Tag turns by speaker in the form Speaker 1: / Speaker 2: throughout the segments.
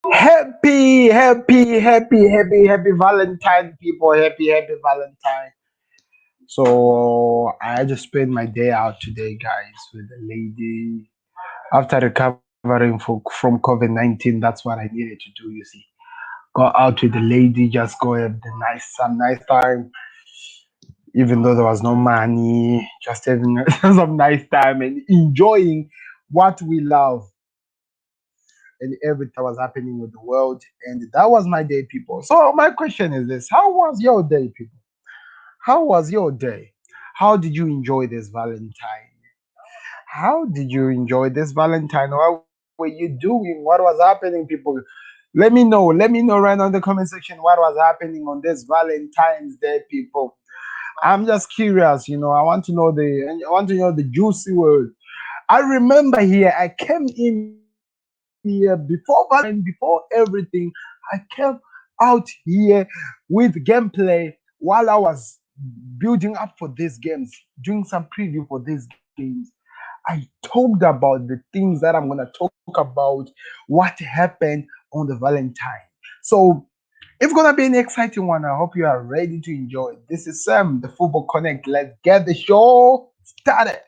Speaker 1: Happy Valentine, people. Happy Valentine. So I just spent my day out today, guys, with the lady. After recovering from COVID-19, that's what I needed to do, you see. Go out with the lady, just go have some nice time, even though there was no money, just having some nice time and enjoying what we love and everything that was happening with the world. And that was my day, people. So my question is this: how was your day, people? How was your day? How did you enjoy this Valentine? How did you enjoy this Valentine? What were you doing? What was happening, people? Let me know. Let me know right now in the comment section what was happening on this Valentine's Day, people. I'm just curious, I want to know the juicy word. I remember here I came in here before Valentine, before everything. I came out here with gameplay while I was building up for these games, doing some preview for these games. I talked about the things that I'm gonna talk about, what happened on the Valentine. So it's gonna be an exciting one. I hope you are ready to enjoy. This is Sam, the Football Connect. Let's get the show started.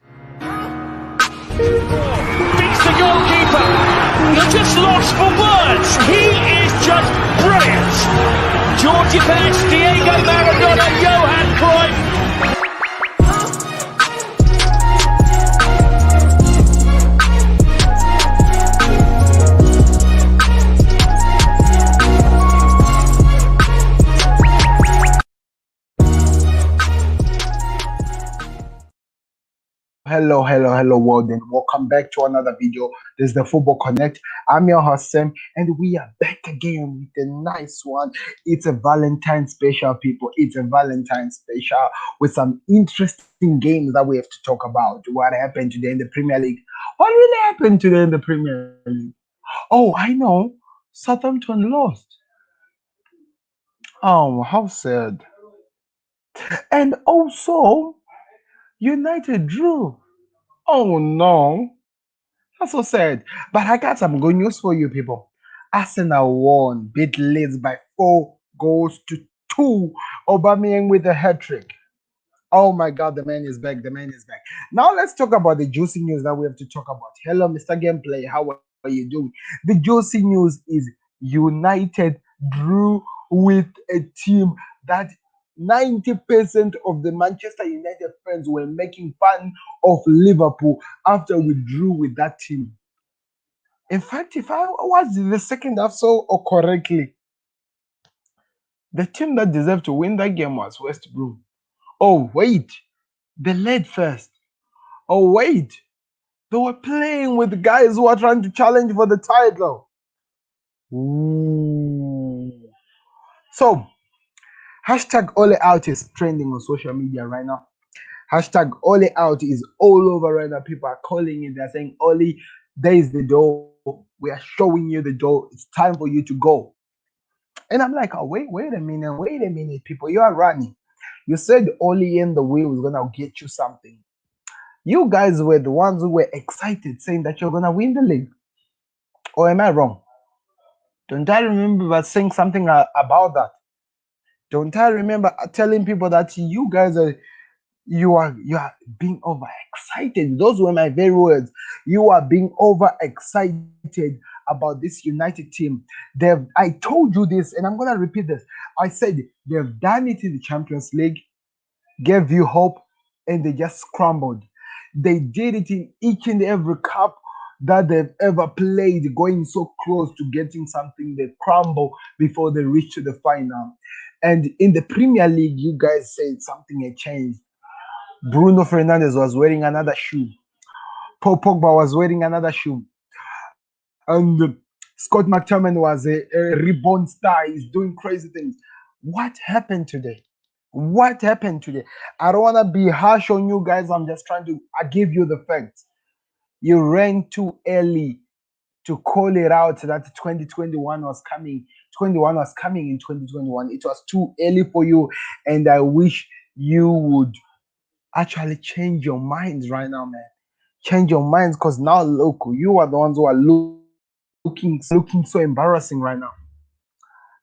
Speaker 2: Beats the goalkeeper. You're just lost for words. He is just brilliant. Georgie Best, Diego Maradona, Johan Cruyff.
Speaker 1: Hello, world, and welcome back to another video. This is the Football Connect. I'm your host, Sam, and we are back again with a nice one. It's a Valentine special, people. It's a Valentine special with some interesting games that we have to talk about. What happened today in the Premier League? What really happened today in the Premier League? Oh, I know. Southampton lost. Oh, how sad. And also, United drew. Oh, no. That's so sad. But I got some good news for you, people. Arsenal won, beat Leeds by 4 goals to 2. Aubameyang with a hat trick. Oh my God, the man is back. The man is back. Now let's talk about the juicy news that we have to talk about. Hello, Mr. Gameplay. How are you doing? The juicy news is United drew with a team that 90% of the Manchester United fans were making fun of Liverpool after we drew with that team. In fact, if I was in the second half so correctly, the team that deserved to win that game was West Brom. Oh, wait, they led first. Oh, wait, they were playing with guys who are trying to challenge for the title. Ooh. So, hashtag Ole Out is trending on social media right now. Hashtag Ole Out is all over right now. People are calling it. They're saying, Ole, there is the door. We are showing you the door. It's time for you to go. And I'm like, oh, wait a minute, people. You are running. You said Ole in the wheel is gonna get you something. You guys were the ones who were excited, saying that you're gonna win the league. Or am I wrong? Don't I remember saying something about that? Don't I remember telling people that you are being overexcited? Those were my very words. You are being overexcited about this United team. I told you this, and I'm gonna repeat this. I said they've done it in the Champions League, gave you hope, and they just scrambled. They did it in each and every cup that they've ever played, going so close to getting something. They crumble before they reach to the final. And in the Premier League, you guys said something had changed. Bruno Fernandes was wearing another shoe. Paul Pogba was wearing another shoe. And Scott McTominay was a reborn star. He's doing crazy things. What happened today? What happened today? I don't want to be harsh on you guys. I'm just trying to I give you the facts. You ran too early to call it out that 2021 was coming. 21 was coming in 2021. It was too early for you. And I wish you would actually change your minds right now, man. Change your minds because now look, you are the ones who are losing looking so embarrassing right now.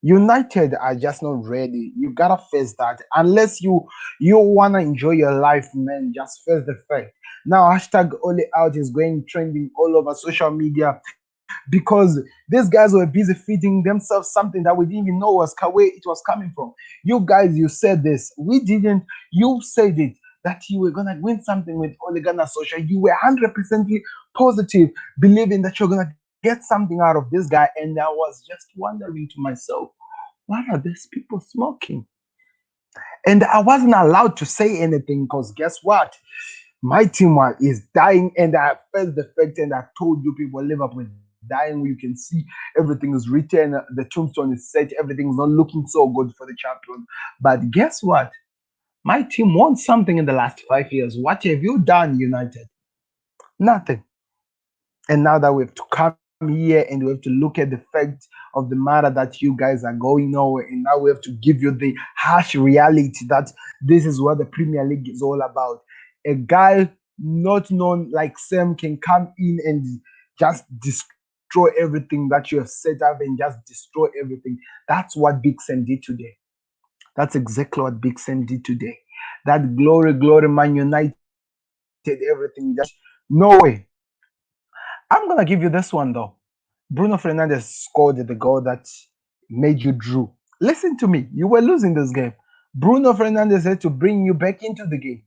Speaker 1: United are just not ready. You gotta face that. Unless you wanna enjoy your life, man, just face the fact. Now hashtag Ole out is going trending all over social media because these guys were busy feeding themselves something that we didn't even know was where it was coming from. You guys, you said this. We didn't. You said it that you were gonna win something with Ole Gunnar Social. You were 100% positive, believing that you're gonna get something out of this guy. And I was just wondering to myself, what are these people smoking? And I wasn't allowed to say anything because guess what? My team is dying, and I felt the fact, and I told you people Liverpool is dying. You can see everything is written, the tombstone is set, everything's not looking so good for the champions. But guess what? My team won something in the last 5 years. What have you done, United? Nothing. And now that we have to come here and we have to look at the fact of the matter that you guys are going nowhere, and now we have to give you the harsh reality that this is what the Premier League is all about. A guy not known like Sam can come in and just destroy everything that you have set up and just destroy everything. That's what Big Sam did today. That's exactly what Big Sam did today. That glory, glory, Man United, everything just no way. I'm gonna give you this one though. Bruno Fernandes scored the goal that made you drew. Listen to me, you were losing this game. Bruno Fernandes had to bring you back into the game.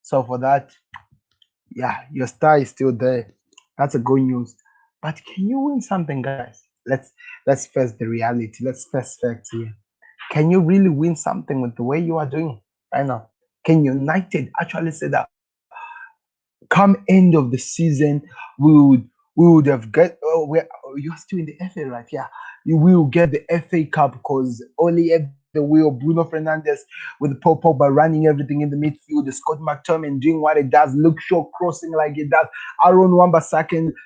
Speaker 1: So for that, yeah, your star is still there. That's a good news. But can you win something, guys? Let's face the reality. Let's face facts here. Can you really win something with the way you are doing right now? Can United actually say that come end of the season we would have get you're still in the FA, right? Yeah, you will get the FA Cup because only at the wheel Bruno Fernandes with Paul Pogba running everything in the midfield, the Scott McTominay doing what it does, Luke Shaw crossing like it does, Aaron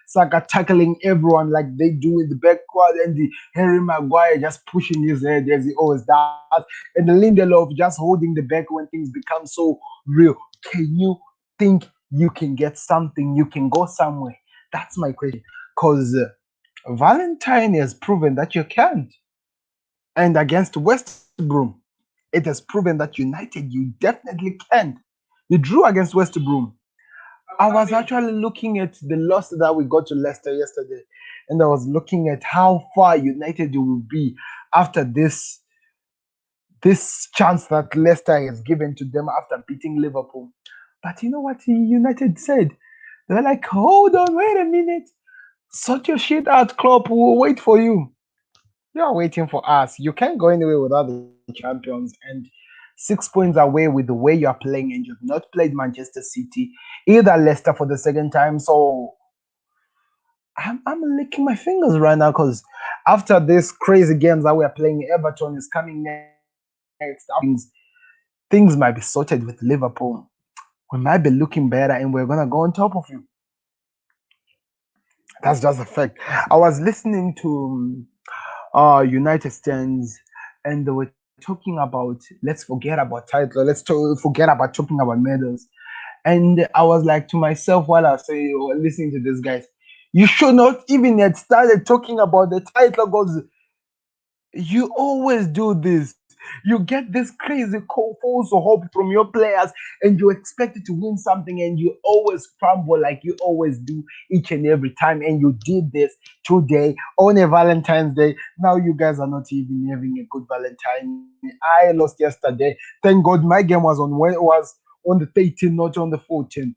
Speaker 1: Saka tackling everyone like they do in the backward, and the Harry Maguire just pushing his head as he always does, and the Lindelof just holding the back when things become so real. Can you think you can get something? You can go somewhere? That's my question. Because Valentine has proven that you can't. And against West Brom, it has proven that United, you definitely can't. You drew against West Brom. I was actually looking at the loss that we got to Leicester yesterday, and I was looking at how far United will be after this chance that Leicester has given to them after beating Liverpool. But you know what United said? They were like, hold on, wait a minute. Sort your shit out, Klopp. We'll wait for you. You're waiting for us. You can't go anywhere without the champions. And 6 points away with the way you are playing, and you've not played Manchester City, either Leicester for the second time. So I'm licking my fingers right now because after this crazy games that we are playing, Everton is coming next. After things might be sorted with Liverpool. We might be looking better, and we're gonna go on top of you. That's just a fact. I was listening to United stands, and they were talking about let's forget about title, forget about talking about medals. And I was like to myself while I was saying, listening to these guys, you should not even have started talking about the title because you always do this. You get this crazy false hope from your players, and you expect it to win something, and you always crumble like you always do each and every time. And you did this today on a Valentine's Day. Now you guys are not even having a good Valentine. I lost yesterday. Thank God my game was on the 13th, not on the 14th.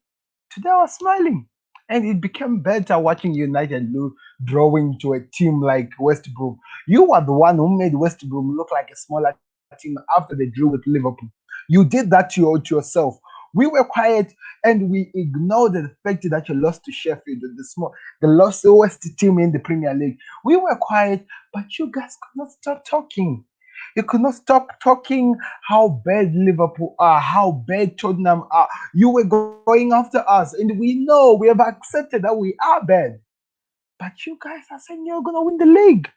Speaker 1: Today I was smiling. And it became better watching United drawing to a team like West Brom. You are the one who made West Brom look like a smaller team after they drew with Liverpool. You did that to yourself. We were quiet and we ignored the fact that you lost to Sheffield, the lowest team in the Premier League. We were quiet, but you guys could not stop talking. You could not stop talking how bad Liverpool are, how bad Tottenham are. You were going after us, and we know we have accepted that we are bad. But you guys are saying you're gonna win the league.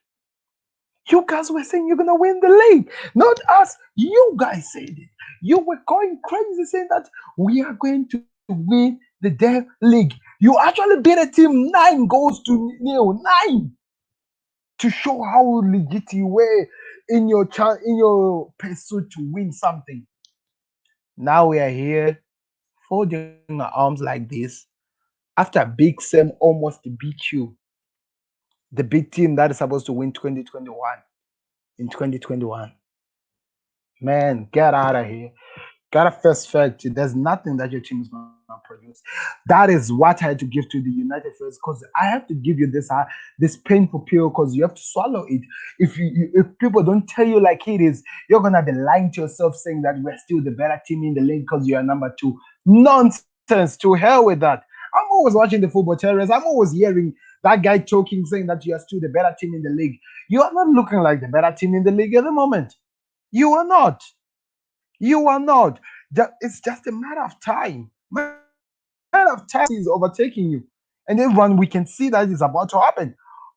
Speaker 1: You guys were saying you're gonna win the league, not us. You guys said it. You were going crazy saying that we are going to win the damn league. You actually beat a team 9 goals to nil. 9. to show how legit you were in your pursuit to win something. Now we are here folding our arms like this after Big Sam almost beat you, the big team that is supposed to win 2021 in 2021. Man, get out of here. Gotta first fact, there's nothing that your team is gonna produce. That is what I had to give to the United first, because I have to give you this painful pill, because you have to swallow it. If people don't tell you like it is, you're gonna be lying to yourself saying that we're still the better team in the league because you are number two. Nonsense. To hell with that. I'm always watching the football terrorists. I'm always hearing that guy talking, saying that you are still the better team in the league. You are not looking like the better team in the league at the moment. You are not. You are not. It's just a matter of time. Matter of time is overtaking you. And everyone, we can see that is about to happen.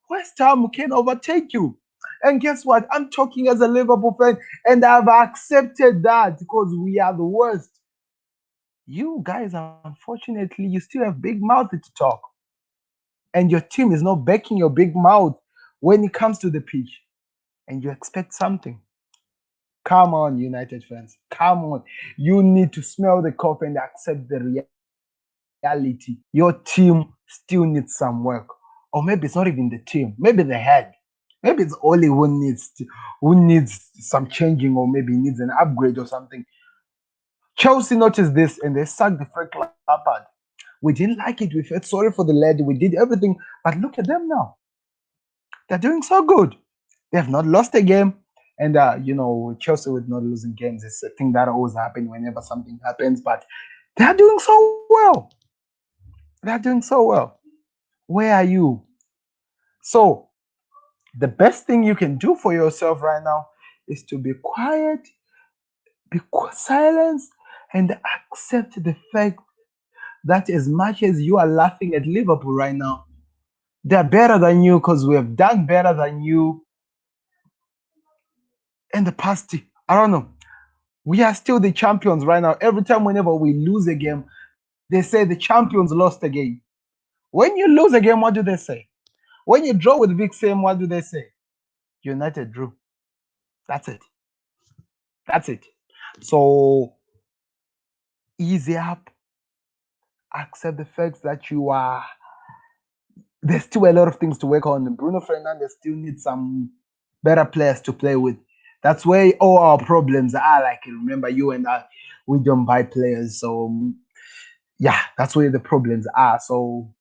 Speaker 1: West Ham can overtake you. And guess what? I'm talking as a Liverpool fan, and I've accepted that because we are the worst. You guys, unfortunately, you still have big mouth to talk. And your team is not backing your big mouth when it comes to the pitch. And you expect something. Come on, United fans. Come on. You need to smell the coffee and accept the reality. Your team still needs some work. Or maybe it's not even the team. Maybe the head. Maybe it's Oli who needs some changing, or maybe needs an upgrade or something. Chelsea noticed this and they sacked the Frank Lampard. We didn't like it. We felt sorry for the lad. We did everything. But look at them now. They're doing so good. They have not lost a game. And Chelsea with not losing games is a thing that always happens whenever something happens. But they are doing so well. They are doing so well. Where are you? So the best thing you can do for yourself right now is to be quiet, be silent, and accept the fact that as much as you are laughing at Liverpool right now, they're better than you because we have done better than you in the past. I don't know. We are still the champions right now. Every time, whenever we lose a game, they say the champions lost a game. When you lose a game, what do they say? When you draw with Big Sam, what do they say? United drew. That's it. That's it. So easy up. Accept the fact that you are. There's still a lot of things to work on. Bruno Fernandes still needs some better players to play with. That's where all our problems are. Like, remember, you and I, we don't buy players. So yeah, that's where the problems are. So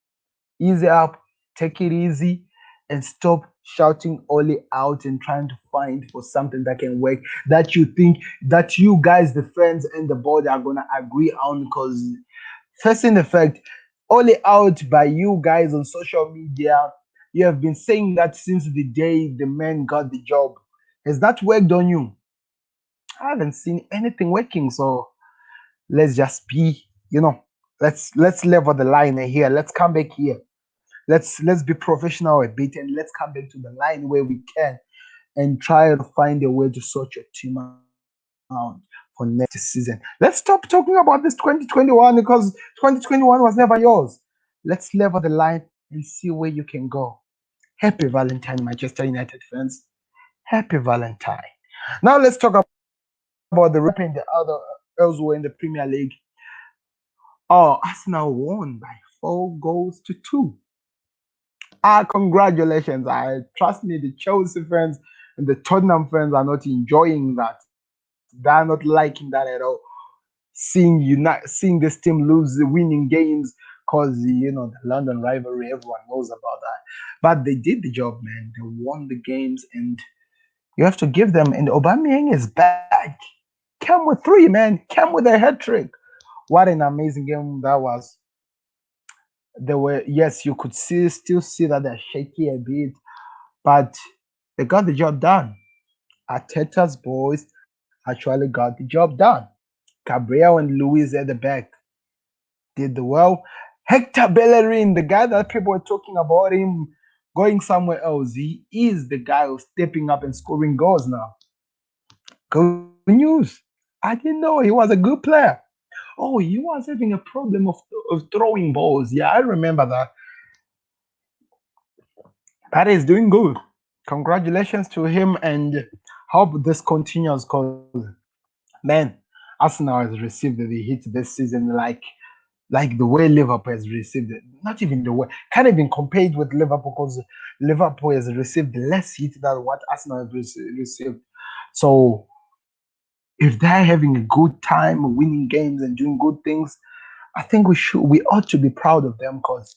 Speaker 1: easy up, take it easy, and stop shouting Oli out and trying to find for something that can work, that you think that you guys, the fans and the board, are gonna agree on. Because first in effect, Oli out by you guys on social media. You have been saying that since the day the man got the job. Has that worked on you? I haven't seen anything working. So let's just be, let's level the line here. Let's come back here. Let's be professional a bit, and let's come back to the line where we can and try to find a way to sort your team out for next season. Let's stop talking about this 2021, because 2021 was never yours. Let's level the line and see where you can go. Happy Valentine, Manchester United fans. Happy Valentine. Now let's talk about the rep in the other elsewhere in the Premier League. Oh, Arsenal won by 4 goals to 2. Congratulations. I trust me, the Chelsea fans and the Tottenham fans are not enjoying that. They're not liking that at all. Seeing this team lose the winning games, because the London rivalry, everyone knows about that. But they did the job, man. They won the games, and you have to give them. And Aubameyang is back. Came with three, man. Came with a hat trick. What an amazing game that was. They were, yes, you could still see that they're shaky a bit, but they got the job done. Arteta's boys actually got the job done. Gabriel and Luis at the back did the well. Hector Bellerin, the guy that people were talking about him going somewhere else, he is the guy who's stepping up and scoring goals now. Good news. I didn't know he was a good player. Oh, he was having a problem of throwing balls. Yeah, I remember that. But he's doing good. Congratulations to him, and hope this continues. Cause man, Arsenal has received the hit this season like the way Liverpool has received it. Not even the way, can't even compare it with Liverpool because Liverpool has received less hit than what Arsenal has received. So if they're having a good time, winning games and doing good things, I think we ought to be proud of them because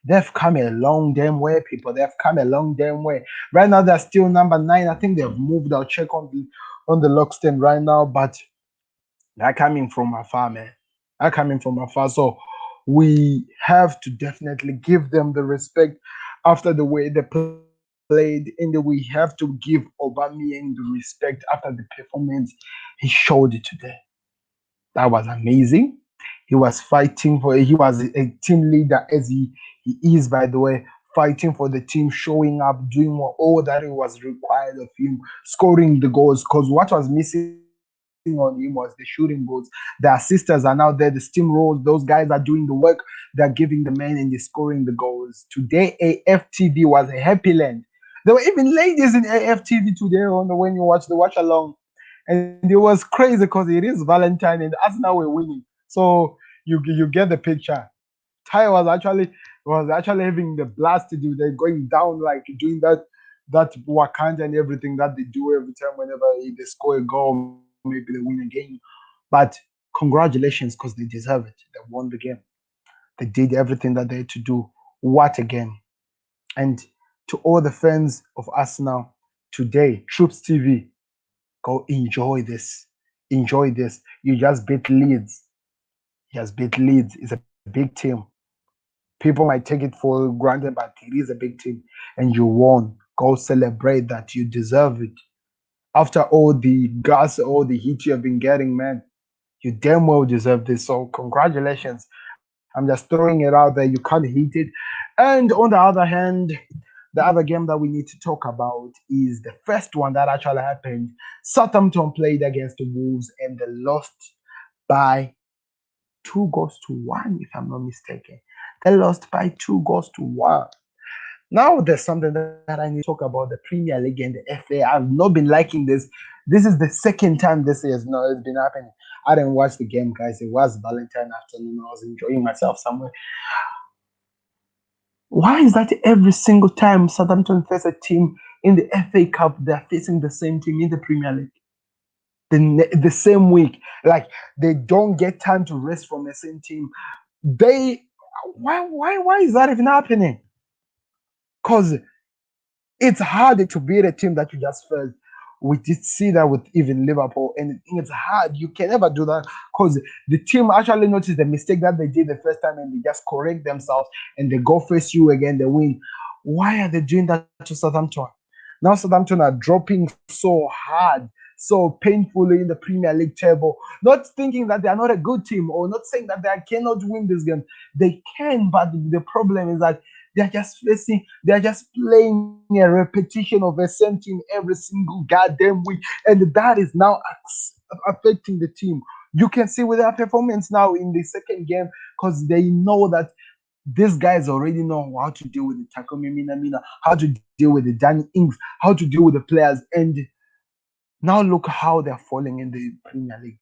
Speaker 1: they've come a long damn way, people. They've come a long damn way. Right now they're still number nine. I think they've moved. I'll check on the log stand right now, but they're coming from afar, man. They're coming from afar. So we have to definitely give them the respect after the way they played, and we have to give Aubameyang the respect after the performance he showed today. That was amazing. He was a team leader as he is, by the way, fighting for the team, showing up, doing all that it was required of him, scoring the goals. Because what was missing on him was the shooting goals. The assisters are now there, the steam rolls, those guys are doing the work, they're giving the man and they're scoring the goals. Today, AFTV was a happy land. There were even ladies in AFTV today on the when you watch along, and it was crazy because it is Valentine and Arsenal were winning. So you get the picture. Ty was actually having the blast to do. They're going down like doing that Wakanda and everything that they do every time whenever they score a goal, maybe they win a game. But congratulations because they deserve it. They won the game. They did everything that they had to do. What a game! And to all the fans of Arsenal today, Troops TV, go enjoy this. Enjoy this. You just beat Leeds. He has beat Leeds. It's a big team. People might take it for granted, but it is a big team. And you won. Go celebrate that. You deserve it. After all the gas, all the heat you have been getting, man, you damn well deserve this. So congratulations. I'm just throwing it out there. You can't hit it. And on the other hand, the other game that we need to talk about is the first one that actually happened. Southampton played against the Wolves and they lost by 2 goals to 1, if I'm not mistaken. They lost by 2 goals to 1. Now there's something that I need to talk about the Premier League and the FA. I've not been liking this. This is the second time this year no, it's been happening. I didn't watch the game, guys. It was Valentine afternoon. I was enjoying myself somewhere. Why is that every single time Southampton face a team in the FA Cup, they're facing the same team in the Premier League? The same week. Like they don't get time to rest from the same team. They why is that even happening? Because it's harder to beat a team that you just faced. We did see that with even Liverpool, and it's hard. You can never do that because the team actually noticed the mistake that they did the first time and they just correct themselves and they go face you again, they win. Why are they doing that to Southampton? Now Southampton are dropping so hard, so painfully in the Premier League table, not thinking that they are not a good team or not saying that they cannot win this game. They can, but the problem is that they're just playing a repetition of the same team every single goddamn week, and that is now affecting the team. You can see with their performance now in the second game because they know that these guys already know how to deal with the Takumi Minamina, how to deal with the Danny Ings, how to deal with the players, and now look how they're falling in the Premier League.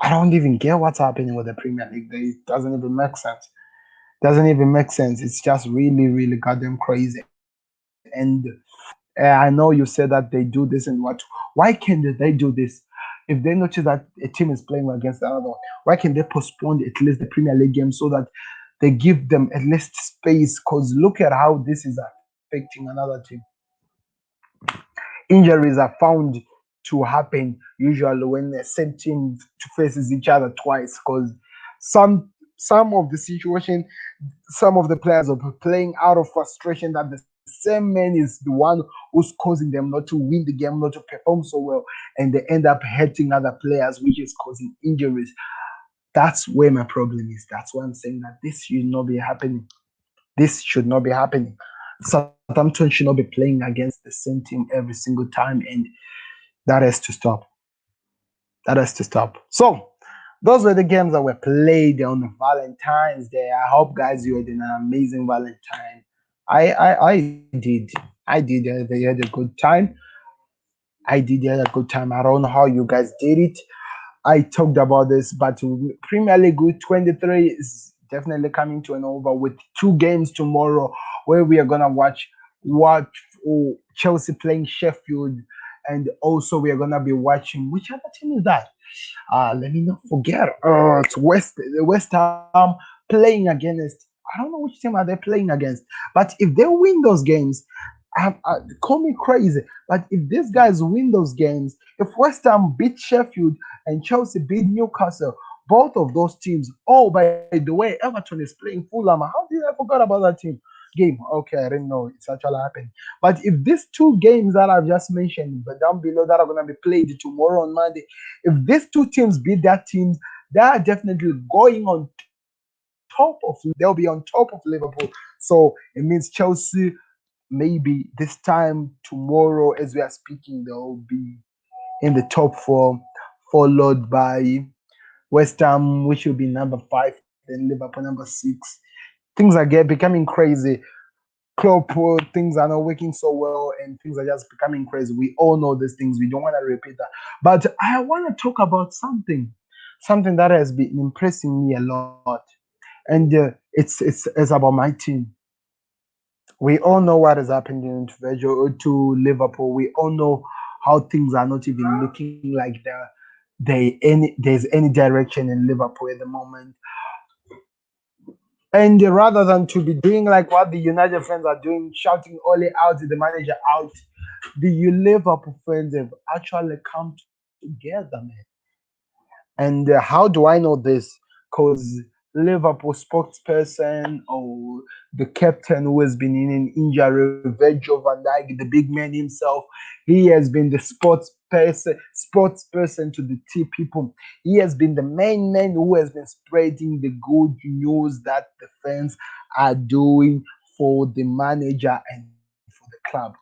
Speaker 1: I don't even get what's happening with the Premier League. It doesn't even make sense. Doesn't even make sense. It's just really, really goddamn crazy. And I know you said that they do this and what. Why can't they do this? If they notice that a team is playing against another one, why can they postpone at least the Premier League game so that they give them at least space? Because look at how this is affecting another team. Injuries are found to happen usually when the same team faces each other twice. Because some of the situation, some of the players are playing out of frustration that the same man is the one who's causing them not to win the game, not to perform so well, and they end up hurting other players, which is causing injuries. That's where my problem is. That's why I'm saying that this should not be happening. This should not be happening. Southampton should not be playing against the same team every single time, and that has to stop. That has to stop. So, those were the games that were played on Valentine's Day. I hope, guys, you had an amazing Valentine. I did. I did. I did. They had a good time. I did have a good time. I don't know how you guys did it. I talked about this, but Premier League Week 23 is definitely coming to an over with two games tomorrow where we are gonna watch Chelsea playing Sheffield, and also we are gonna be watching which other team is that? Let me not forget. It's West Ham playing against. I don't know which team are they playing against, but if they win those games, call me crazy. But if these guys win those games, if West Ham beat Sheffield and Chelsea beat Newcastle, both of those teams. Oh, by the way, Everton is playing Fulham. How did I forget about that team? Game. Okay, I didn't know it's actually happening. But if these two games that I've just mentioned, but down below that are gonna be played tomorrow on Monday, if these two teams beat that teams, they are definitely going on top of. They'll be on top of Liverpool. So it means Chelsea maybe this time tomorrow as we are speaking they'll be in the top four, followed by West Ham, which will be number five, then Liverpool number six. Things are becoming crazy. Klopp, things are not working so well, and things are just becoming crazy. We all know these things. We don't want to repeat that. But I want to talk about something that has been impressing me a lot, and it's about my team. We all know what is happening to to Liverpool. We all know how things are not even looking like there's any direction in Liverpool at the moment. And rather than to be doing like what the United fans are doing, shouting Ole out, the manager out, the Liverpool fans have actually come together, man. And how do I know this? Because Liverpool spokesperson or the captain who has been in an injury, Virgil van Dijk, the big man himself, he has been the sports person to the T people. He has been the main man who has been spreading the good news that the fans are doing for the manager and for the club.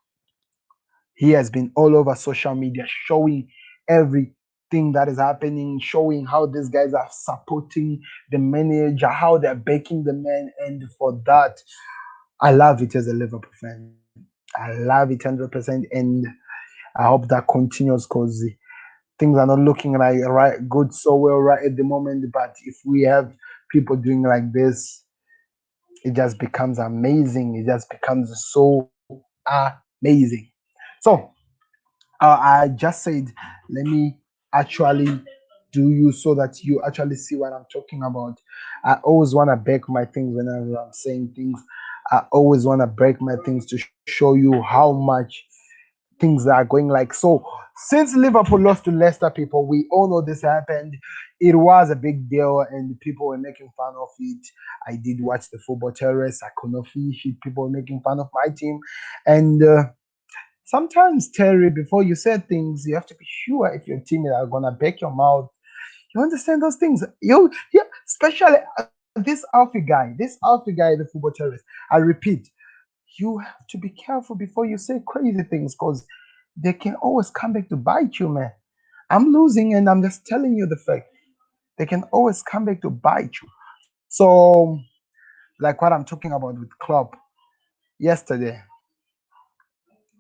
Speaker 1: He has been all over social media showing everything that is happening, showing how these guys are supporting the manager, how they're backing the man. And for that, I love it as a Liverpool fan. I love it 100%. And I hope that continues because things are not looking like right good so well right at the moment. But if we have people doing like this, it just becomes amazing. It just becomes so amazing. So I just said, let me actually do you so that you actually see what I'm talking about. I always want to back my things whenever I'm saying things. I always want to break my things to show you how much things are going like so. Since Liverpool lost to Leicester, people, we all know this happened. It was a big deal, and people were making fun of it. I did watch the football terrorists. I could not finish it. People were making fun of my team, and sometimes, Terry, before you say things, you have to be sure if your team are gonna back your mouth. You understand those things? Yeah, especially this Alfie guy, the football terrorist. I repeat, you have to be careful before you say crazy things because they can always come back to bite you, man. I'm losing, and I'm just telling you the fact. They can always come back to bite you. So, like what I'm talking about with Klopp yesterday.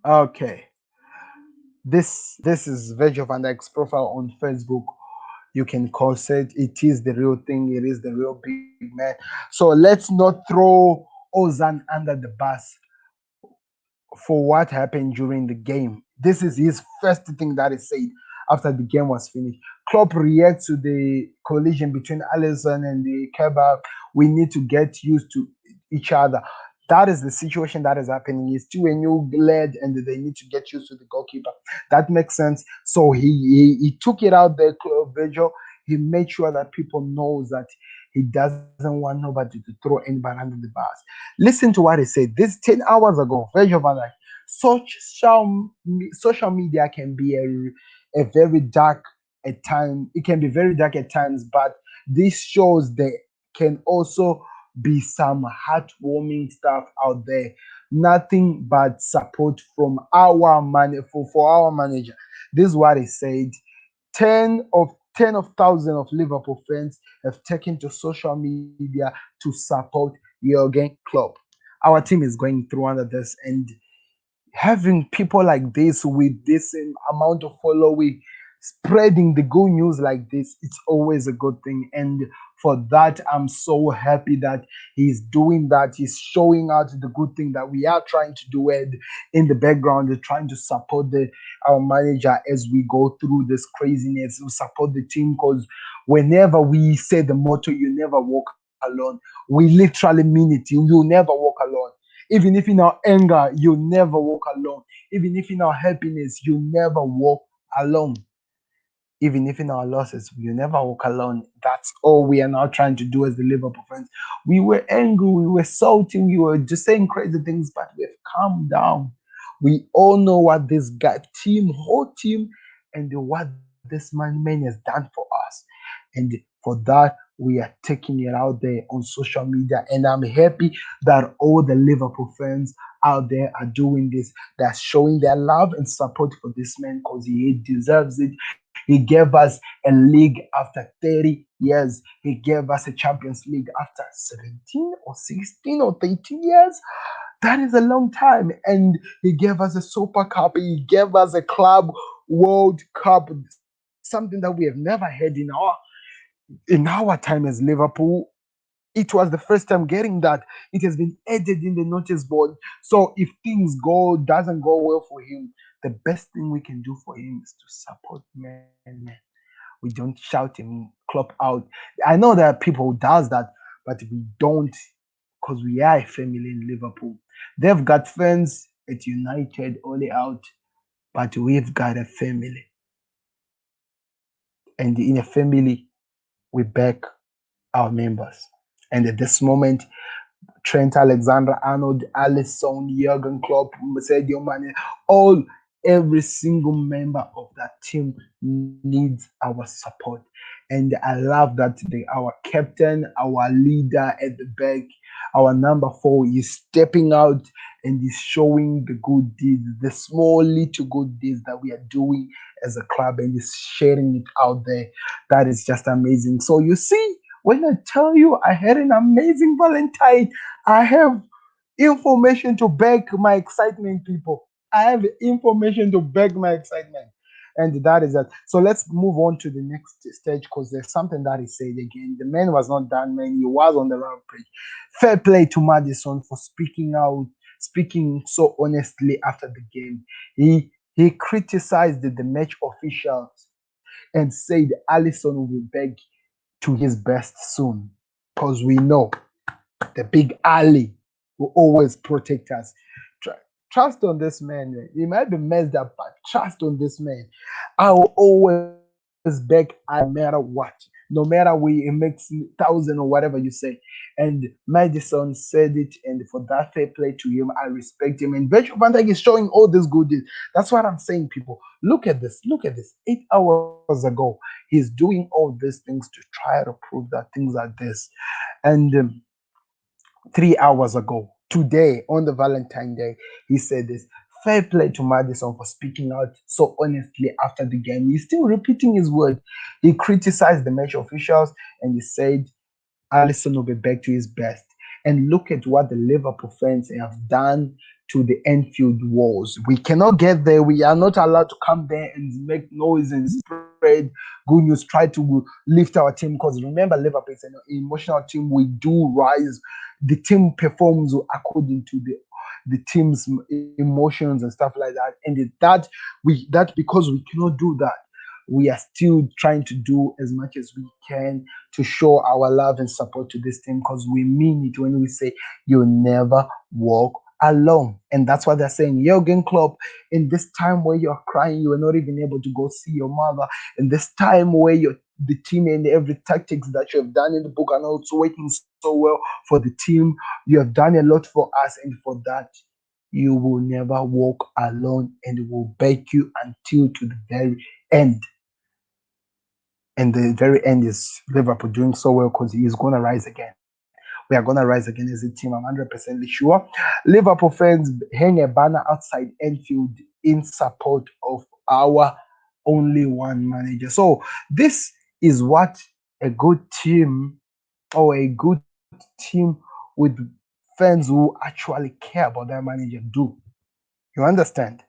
Speaker 1: Okay, this is Virgil van Dijk's profile on Facebook. You can call it. It is the real thing. It is the real big man. So let's not throw Ozan under the bus for what happened during the game. This is his first thing that he said after the game was finished. Klopp reacts to the collision between Allison and the Kebab. We need to get used to each other. That is the situation that is happening. He's still a new lad, and they need to get used to the goalkeeper. That makes sense. So he took it out there, Virgil. He made sure that people knows that he doesn't want nobody to throw anybody under the bus. Listen to what he said. This 10 hours ago, Virgil van Dijk. Social media can be a very dark at times. It can be very dark at times, but this shows there can also be some heartwarming stuff out there. Nothing but support from our for our manager. This is what he said. 10 of thousands of Liverpool fans have taken to social media to support Jurgen Klopp. Our team is going through under this, and having people like this with this amount of following spreading the good news like this, it's always a good thing. And for that, I'm so happy that he's doing that. He's showing out the good thing that we are trying to do, and in the background we're trying to support our manager as we go through this craziness. We support the team because whenever we say the motto, you never walk alone, we literally mean it. You'll never walk alone. Even if in our anger, you never walk alone. Even if in our happiness, you never walk alone. Even if in our losses, you never walk alone. That's all we are now trying to do as the Liverpool fans. We were angry, we were salty, we were just saying crazy things, but we've calmed down. We all know what this guy, whole team, and what this man has done for us. And for that, we are taking it out there on social media. And I'm happy that all the Liverpool fans out there are doing this. They're showing their love and support for this man because he deserves it. He gave us a league after 30 years. He gave us a Champions League after 17 or 16 or 13 years. That is a long time. And he gave us a Super Cup. He gave us a Club World Cup, something that we have never had in our time as Liverpool. It was the first time getting that. It has been added in the notice board. So if things go doesn't go well for him, the best thing we can do for him is to support man. We don't shout him Klopp out. I know there are people who does that, but we don't, because we are a family in Liverpool. They've got fans at United only out, but we've got a family. And in a family, we back our members. And at this moment, Trent Alexander-Arnold, Alisson, Jurgen Klopp, Sadio Mane, all every single member of that team needs our support. And I love that our captain, our leader at the back, our number four is stepping out and is showing the good deeds, the small little good deeds that we are doing as a club, and is sharing it out there. That is just amazing. So you see, when I tell you I had an amazing Valentine, I have information to back my excitement, people. I have information to back my excitement. And that is that. So let's move on to the next stage because there's something that he said again. The man was not done, man. He was on the rampage. Fair play to Madison for speaking out, speaking so honestly after the game. He criticized the match officials and said Allison will be back to his best soon. Because we know the big Ali will always protect us. Trust on this man. He might be messed up, but trust on this man. I will always back Ali no matter what. No matter we makes thousand or whatever you say. And Madison said it, and for that fair play to him, I respect him. And Virgil van Dijk is showing all this good deeds. That's what I'm saying, people. Look at this. Look at this. 8 hours ago, he's doing all these things to try to prove that things are this. And 3 hours ago, today, on the Valentine Day, he said this. Fair play to Madison for speaking out so honestly after the game. He's still repeating his word. He criticized the match officials and he said Alisson will be back to his best. And look at what the Liverpool fans have done to the Enfield walls. We cannot get there. We are not allowed to come there and make noise and spread good news, try to lift our team. Because remember, Liverpool is an emotional team. We do rise. The team performs according to the team's emotions and stuff like that. And that because we cannot do that, we are still trying to do as much as we can to show our love and support to this team because we mean it when we say you never walk alone. And that's what they're saying. Jurgen Klopp, in this time where you're crying, you are not even able to go see your mother. In this time where the team and every tactics that you have done in the book are not working so well for the team, you have done a lot for us, and for that, you will never walk alone, and will back you until to the very end. And the very end is Liverpool doing so well because he is going to rise again. We are going to rise again as a team. I'm 100% sure. Liverpool fans hang a banner outside Enfield in support of our only one manager. So this is what a good team or a good team with fans who actually care about their manager do. You understand?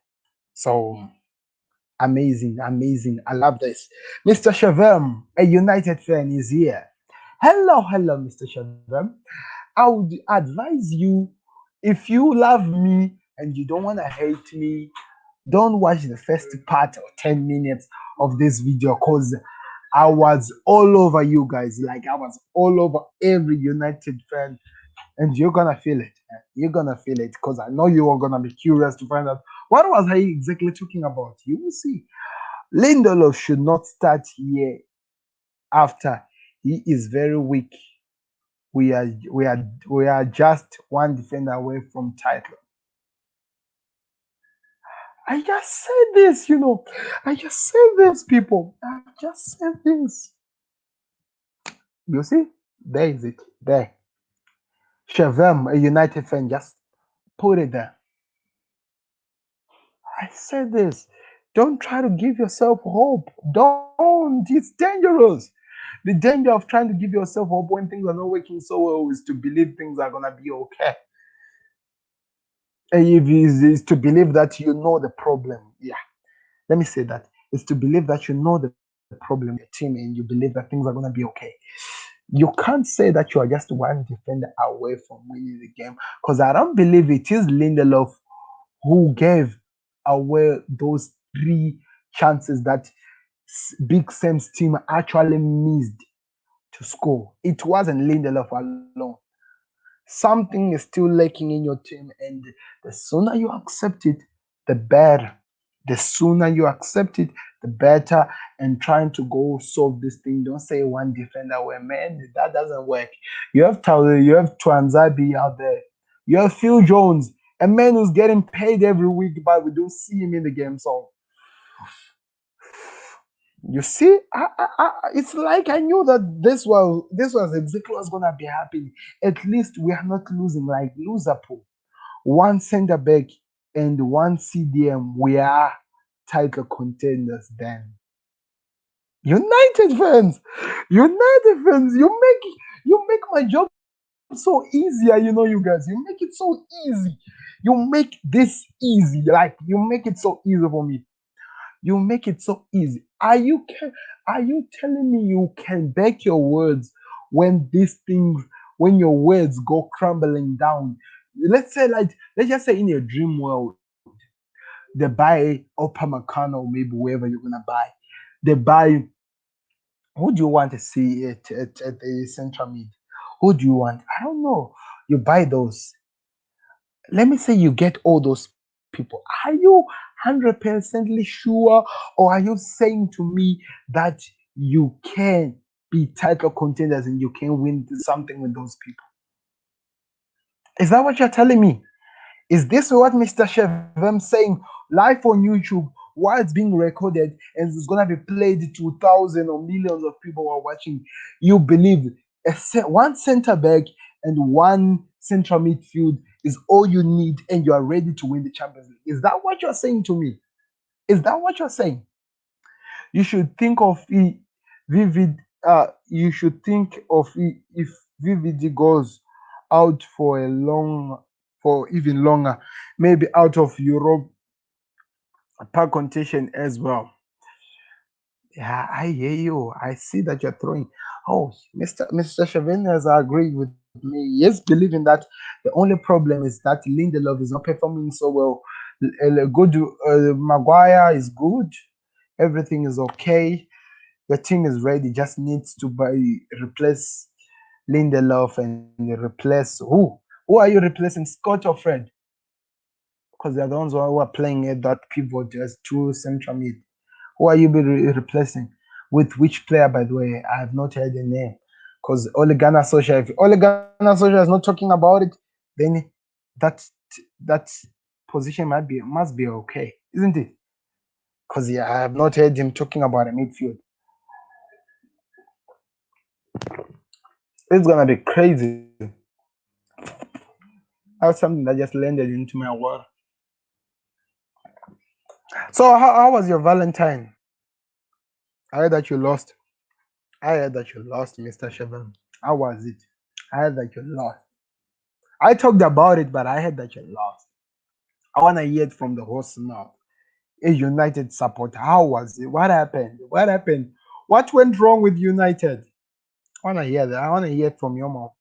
Speaker 1: So amazing, amazing. I love this. Mr. Shavem, a United fan, is here. Hello, hello, Mr. Shavem. I would advise you, if you love me and you don't want to hate me, don't watch the first part or 10 minutes of this video because I was all over you guys. Like I was all over every United fan, and you're gonna feel it. You're gonna feel it because I know you are gonna be curious to find out what was I exactly talking about. You will see. Lindelof should not start here after he is very weak. We are just one defender away from title. I just said this, I just said this, people. I just said this. You see? There is it. There. Shavem, a United fan, just put it there. I said this. Don't try to give yourself hope. Don't. It's dangerous. The danger of trying to give yourself hope when things are not working so well is to believe things are gonna be okay. And if is to believe that you know the problem. Yeah. Let me say that. It's to believe that you know the problem in your team and you believe that things are gonna be okay. You can't say that you are just one defender away from winning the game because I don't believe it is Lindelof who gave away those three chances that Big Sam's team actually missed to score. It wasn't Lindelof alone. Something is still lacking in your team, and the sooner you accept it, the better. The sooner you accept it, the better. And trying to go solve this thing. Don't say one defender where man, that doesn't work. You have Twanzabi out there. You have Phil Jones, a man who's getting paid every week, but we don't see him in the game. So you see, it's like I knew that this was exactly what's gonna be happening. At least we are not losing like Liverpool. One center back and one CDM. We are title contenders then. United fans, United fans, you make my job so easier. You guys, you make it so easy. You make this easy, like you make it so easy for me. You make it so easy. Are you telling me you can back your words when these things when your words go crumbling down? Let's just say in your dream world, they buy Upamecano, maybe whoever you're gonna buy. They buy who do you want to see at the central mid? Who do you want? I don't know. You buy those. Let me say you get all those people. Are you 100% sure, or are you saying to me that you can be title contenders and you can win something with those people? Is that what you're telling me? Is this what Mr. Shevem saying live on YouTube while it's being recorded and it's gonna be played to thousands or millions of people who are watching? You believe one center back and one central midfield is all you need and you are ready to win the Champions League? Is that what you're saying to me? Is that what you're saying? You should think of it vivid. You should think of it if VVD goes out for even longer, maybe out of Europe park contention as well. Yeah, I hear you. I see that you're throwing. Oh, Mr. Chavin has agreed with me. Yes, believing that the only problem is that Lindelof is not performing so well. Good, Maguire is good. Everything is okay. Your team is ready. Just needs to replace Lindelof and replace who? Who are you replacing? Scott or Fred? Because they're the ones who are playing at that pivot as two central mid. Who are you replacing? With which player, by the way? I have not heard the name. Because Ole Gunnar Solskjaer, if Ole Gunnar Solskjaer is not talking about it, then that that position must be okay, isn't it? Because yeah, I have not heard him talking about a midfield. It's gonna be crazy. That's something that just landed into my world. So how was your Valentine? I heard that you lost. I heard that you lost, Mr. Shevan. How was it? I heard that you lost. I talked about it, but I heard that you lost. I want to hear it from the horse now. A United supporter. How was it? What happened? What happened? What went wrong with United? I want to hear that. I want to hear it from your mouth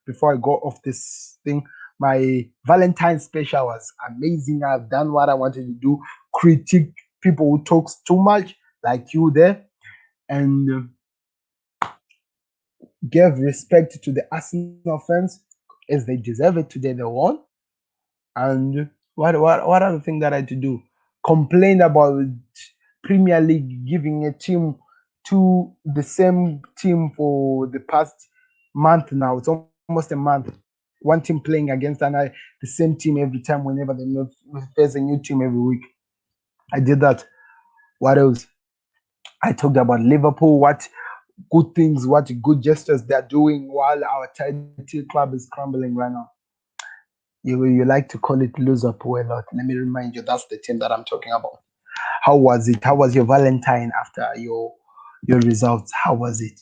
Speaker 1: before I go off this thing. My Valentine special was amazing. I've done what I wanted to do. Critique people who talks too much, like you there, and give respect to the Arsenal fans as they deserve it today. They won. And what other thing that I had to do? Complain about Premier League giving a team to the same team for the past month now. It's almost a month. One team playing against another, the same team every time whenever they face a new team every week. I did that. What else? I talked about Liverpool, what good things, what good gestures they're doing while our title club is crumbling right now. You like to call it Liverpool a lot. Let me remind you, that's the team that I'm talking about. How was it? How was your Valentine after your results? How was it?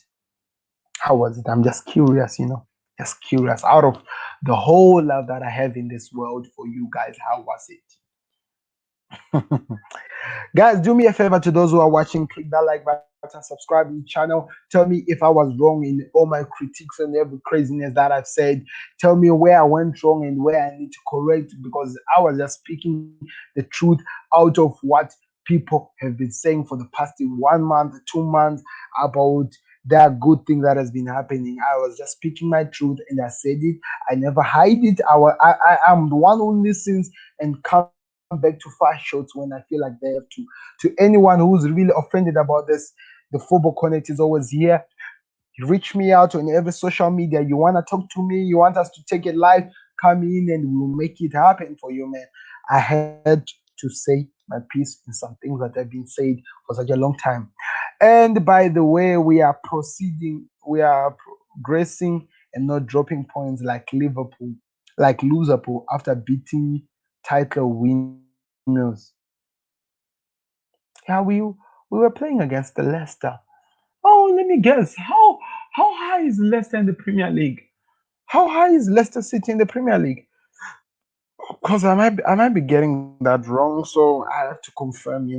Speaker 1: How was it? I'm just curious, just curious. Out of the whole love that I have in this world for you guys, how was it? Guys, do me a favor to those who are watching, click that like button, subscribe to the channel. Tell me if I was wrong in all my critiques and every craziness that I've said. Tell me where I went wrong and where I need to correct because I was just speaking the truth out of what people have been saying for the past 1 month, 2 months about that good thing that has been happening. I was just speaking my truth and I said it. I never hide it. I'm the one who listens and come back to fast shots when I feel like they have to. To anyone who's really offended about this, the Football Connect is always here. You reach me out on every social media. You want to talk to me, you want us to take it live, come in and we'll make it happen for you, man. I had to say my piece in some things that have been said for such a long time. And by the way, we are proceeding, we are progressing and not dropping points like Liverpool after beating title winners. Yeah, we were playing against the Leicester. Oh, let me guess. How high is Leicester in the Premier League? How high is Leicester City in the Premier League? Because I might be getting that wrong, so I have to confirm.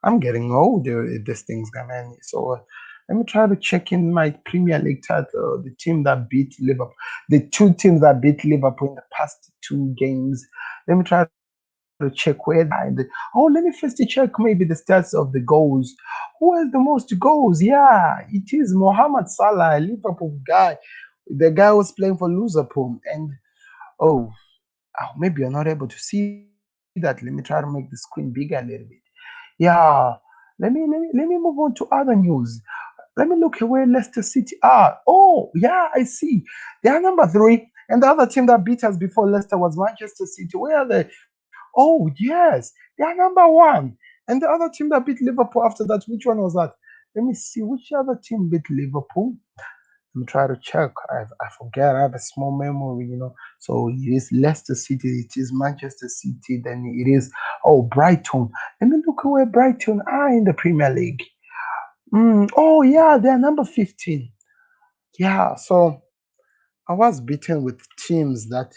Speaker 1: I'm getting old with these things, man. So let me try to check in my Premier League title. The team that beat Liverpool, the two teams that beat Liverpool in the past two games. Let me try to check where they are. Oh, let me first check maybe the stats of the goals. Who has the most goals? Yeah, it is Mohamed Salah, a Liverpool guy. The guy was playing for Liverpool, and oh, maybe you're not able to see that. Let me try to make the screen bigger a little bit. Yeah, let me move on to other news. Let me look at where Leicester City are. Oh, yeah, I see. They are number three, and the other team that beat us before Leicester was Manchester City. Where are they? Oh, yes, they are number one. And the other team that beat Liverpool after that, which one was that? Let me see. Which other team beat Liverpool? Let me try to check. I forget. I have a small memory. So it is Leicester City, it is Manchester City, then it is Brighton. Let me look at where Brighton are in the Premier League. Oh yeah, they are number 15. Yeah, so I was beaten with teams that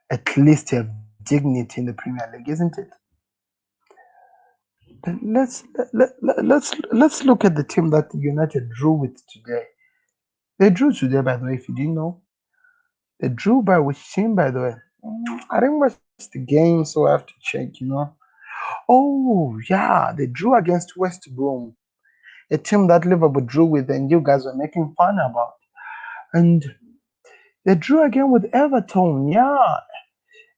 Speaker 1: at least have dignity in the Premier League, isn't it? Then let's look at the team that United drew with today. They drew today, by the way, if you didn't know. They drew by which team, by the way? I didn't watch the game, so I have to check. Oh, yeah, they drew against West Brom, a team that Liverpool drew with and you guys were making fun about. And they drew again with Everton, yeah,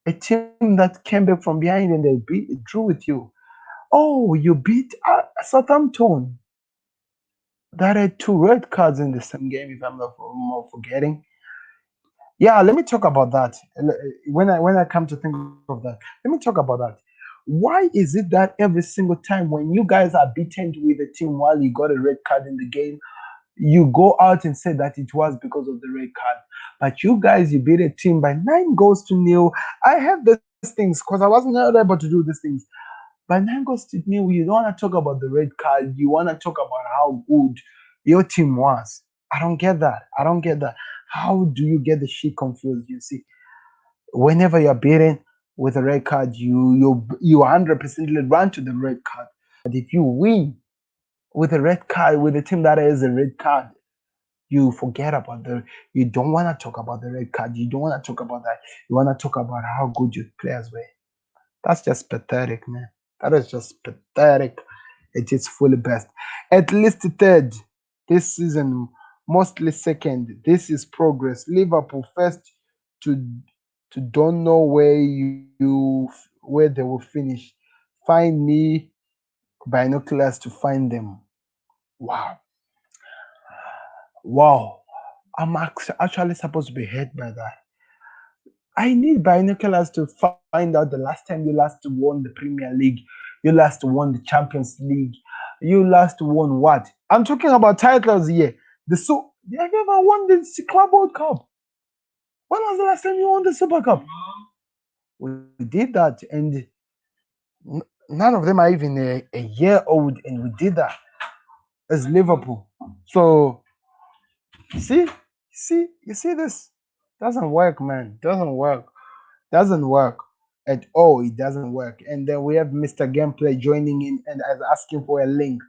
Speaker 1: a team that came back from behind and drew with you. Oh, you beat Southampton. That had two red cards in the same game, if I'm not forgetting. Yeah, let me talk about that. When I come to think of that, let me talk about that. Why is it that every single time when you guys are beaten with a team while you got a red card in the game, you go out and say that it was because of the red card? But you guys, you beat a team by 9 goals to nil. I have these things because I wasn't able to do these things. By 9 goals to nil, you don't want to talk about the red card. You want to talk about how good your team was. I don't get that. I don't get that. How do you get the shit confused? You see, Whenever you're beaten with a red card, you 100% run to the red card. But if you win with a red card with a team that has a red card, you forget about the. You don't want to talk about the red card. You don't want to talk about that. You want to talk about how good your players were. That's just pathetic, man. That is just pathetic. It is fully best. At least third this season, mostly second. This is progress. Liverpool first to don't know where they will finish. Find me binoculars to find them. Wow, wow. I'm actually supposed to be hurt by that. I need binoculars to find out the last time you last won the Premier League, you last won the Champions League, you last won what? I'm talking about titles here. Have you ever won the Club World Cup? When was the last time you won the Super Cup? We did that, and none of them are even a year old, and we did that as Liverpool. So see, you see this doesn't work, man. Doesn't work at all. It doesn't work. And then we have Mr. Gameplay joining in and as asking for a link.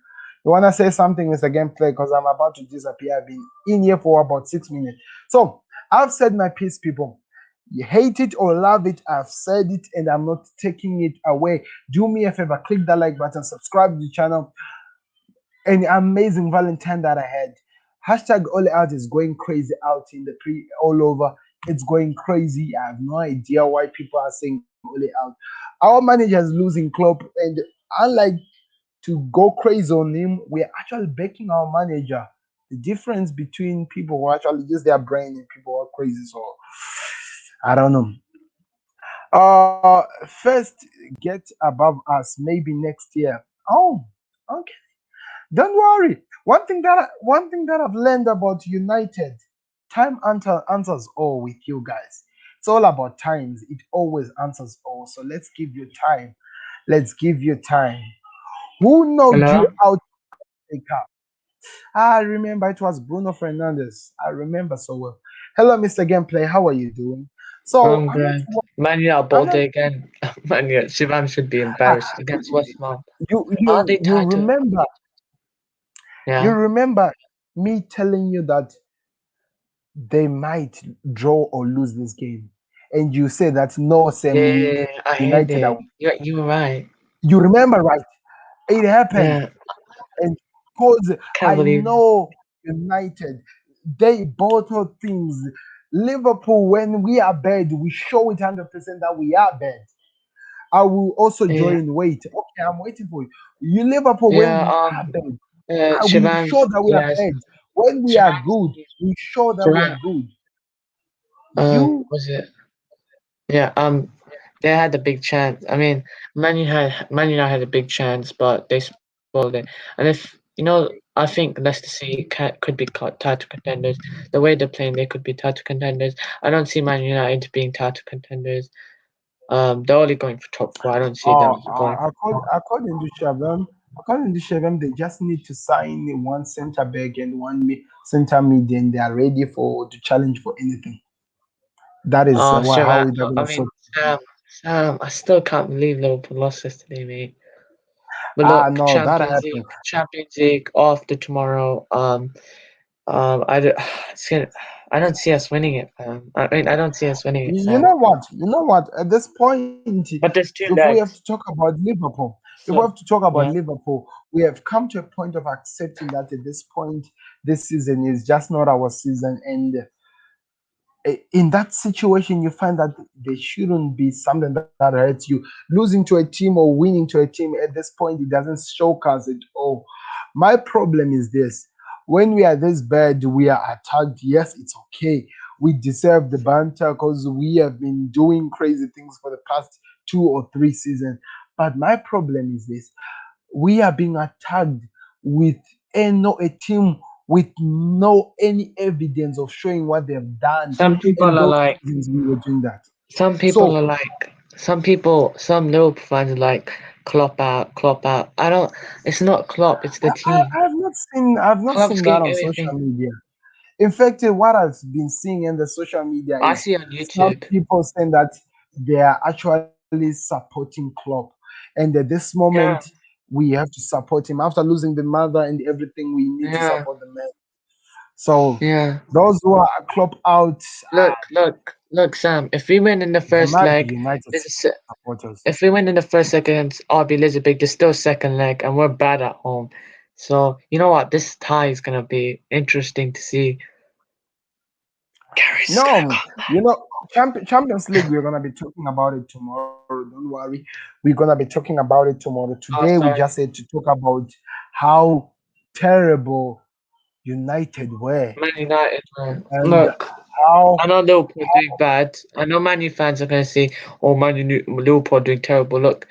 Speaker 1: You wanna say something, Mr. Gameplay? Because I'm about to disappear. I've been in here for about 6 minutes. So I've said my piece, people. You hate it or love it, I've said it and I'm not taking it away. Do me a favor, click that like button, subscribe to the channel. An amazing Valentine that I had. Hashtag all out is going crazy out in the all over. It's going crazy. I have no idea why people are saying all out. Our manager is losing Klopp, and unlike to go crazy on him, we're actually backing our manager. The difference between people who actually use their brain and people who are crazy. So I don't know. First get above us, maybe next year. Oh, okay. Don't worry. One thing that I've learned about United, time answers all with you guys. It's all about times. It always answers all. So let's give you time. Let's give you time. Who knocked you
Speaker 3: Hello,
Speaker 1: out of the cup? I remember it was Bruno Fernandes. I remember so well. Hello, Mr. Gameplay. How are you doing? So
Speaker 3: I'm good. Man Utd are
Speaker 1: I'm not.
Speaker 3: bolted again. Man Utd, Shivam should be
Speaker 1: Ah,
Speaker 3: embarrassed against West Brom.
Speaker 1: you
Speaker 3: Are
Speaker 1: you
Speaker 3: they
Speaker 1: you
Speaker 3: tied to?
Speaker 1: remember you
Speaker 3: Yeah,
Speaker 1: remember me telling you that they might draw or lose this game. And you say that no, Sam
Speaker 3: yeah, yeah,
Speaker 1: United
Speaker 3: yeah, I
Speaker 1: are
Speaker 3: heard
Speaker 1: winning.
Speaker 3: it. You were right.
Speaker 1: You remember, right? It happened.
Speaker 3: Yeah,
Speaker 1: And because
Speaker 3: can't
Speaker 1: I
Speaker 3: believe.
Speaker 1: know United, they both are things. Liverpool, when we are bad, we show it 100% that we are bad. I will also
Speaker 3: Yeah,
Speaker 1: join. Wait, okay, I'm waiting for you. You Liverpool, when
Speaker 3: yeah.
Speaker 1: we are bad, we
Speaker 3: Shivam's
Speaker 1: show that we are
Speaker 3: yes,
Speaker 1: bad. When we are
Speaker 3: Shivam's
Speaker 1: good, we show that we are
Speaker 3: Shivam.
Speaker 1: good. You
Speaker 3: Was it? Yeah, they had a big chance. I mean, Man United had a big chance, but they spoiled it. And I think Leicester City could be tied to contenders. The way they're playing, they could be tied to contenders. I don't see Man United being tied to contenders. They're only going for top four. I don't see them going for top.
Speaker 1: according to Shavem, they just need to sign one center back and one center mid, and they are ready for to challenge for anything. That is
Speaker 3: Shiva,
Speaker 1: that
Speaker 3: I
Speaker 1: was
Speaker 3: mean,
Speaker 1: so.
Speaker 3: Sam, I still can't believe Liverpool lost yesterday, mate. But
Speaker 1: Ah,
Speaker 3: look,
Speaker 1: no, that happened.
Speaker 3: Champions League after tomorrow. I don't, it's gonna, I don't see us winning it, fam. I mean, I don't see us winning it,
Speaker 1: You
Speaker 3: Sam.
Speaker 1: know what? You know what? At this point,
Speaker 3: But there's
Speaker 1: if
Speaker 3: two
Speaker 1: we have to
Speaker 3: legs,
Speaker 1: talk about Liverpool, if we have
Speaker 3: so
Speaker 1: to talk about
Speaker 3: yeah.
Speaker 1: Liverpool, we have come to a point of accepting that at this point, this season is just not our season, and in that situation, you find that there shouldn't be something that hurts you. Losing to a team or winning to a team at this point, it doesn't shock us at all. My problem is this: when we are this bad, we are attacked. Yes, it's okay. We deserve the banter because we have been doing crazy things for the past 2 or 3 seasons. But my problem is this: we are being attacked with a team with no any evidence of showing what they've done,
Speaker 3: Some people
Speaker 1: and
Speaker 3: are
Speaker 1: those
Speaker 3: like,
Speaker 1: seasons we were doing that.
Speaker 3: some people
Speaker 1: So
Speaker 3: are like, some Liverpool fans are like, Klopp out. I don't. It's not Klopp. It's the team.
Speaker 1: I've not seen
Speaker 3: Klopp's
Speaker 1: that
Speaker 3: getting
Speaker 1: on social
Speaker 3: everything.
Speaker 1: media. In fact, what I've been seeing in the social media
Speaker 3: I
Speaker 1: is
Speaker 3: see on
Speaker 1: some
Speaker 3: YouTube.
Speaker 1: people saying that they are actually supporting Klopp, and at this moment
Speaker 3: Yeah,
Speaker 1: we have to support him after losing the mother and everything. We need to
Speaker 3: yeah,
Speaker 1: support the man. So
Speaker 3: yeah.
Speaker 1: those who are Klopp out,
Speaker 3: Look, Sam. If we win in the
Speaker 1: they
Speaker 3: first
Speaker 1: might be
Speaker 3: leg,
Speaker 1: United
Speaker 3: there's a se-
Speaker 1: supporters.
Speaker 3: if we win in the first leg against RB Elizabeth, there's still second leg, and we're bad at home. So you know what? This tie is gonna be interesting to see. Gareth is gonna
Speaker 1: No,
Speaker 3: come
Speaker 1: you
Speaker 3: back.
Speaker 1: know, Champions League, we're gonna be talking about it tomorrow. Don't worry, we're gonna be talking about it tomorrow. Today, we
Speaker 3: Oh,
Speaker 1: just had
Speaker 3: sorry,
Speaker 1: to talk about how terrible United were
Speaker 3: Man United. Man.
Speaker 1: and
Speaker 3: Look,
Speaker 1: how
Speaker 3: I know Liverpool doing bad. I know Man U fans are gonna say, "Oh, Liverpool doing terrible." Look,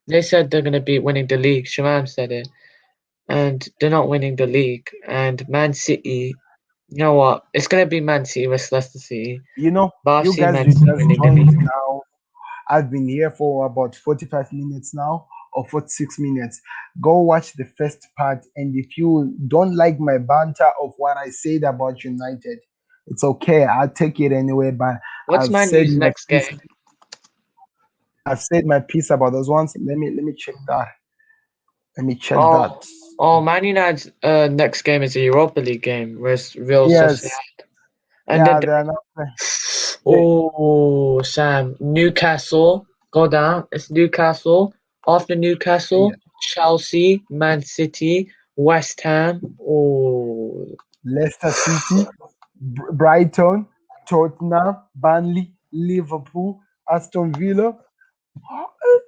Speaker 3: they said they're gonna be winning the league. Sharam said it, and they're not winning the league. And Man City, you know what? It's gonna be Man City versus Leicester City, but I've
Speaker 1: you
Speaker 3: seen
Speaker 1: guys
Speaker 3: Man
Speaker 1: you
Speaker 3: City
Speaker 1: just
Speaker 3: winning the
Speaker 1: joined
Speaker 3: league.
Speaker 1: now. I've been here for about 45 minutes now or 46 minutes. Go watch the first part. And if you don't like my banter of what I said about United, it's okay. I'll take it anyway. But
Speaker 3: What's
Speaker 1: I've
Speaker 3: Man
Speaker 1: said
Speaker 3: U's
Speaker 1: my
Speaker 3: next
Speaker 1: piece.
Speaker 3: game?
Speaker 1: I've said my piece about those ones. Let me check that. Let me check that.
Speaker 3: Oh, Man United's next game is a Europa League game versus Real Sociedad,
Speaker 1: Yes.
Speaker 3: and then
Speaker 1: Yeah, they're not they,
Speaker 3: oh, Sam, Newcastle go down. It's Newcastle. After
Speaker 1: yeah.
Speaker 3: Newcastle, Chelsea, Man City, West Ham. Oh,
Speaker 1: Leicester City, Brighton, Tottenham, Burnley, Liverpool, Aston Villa.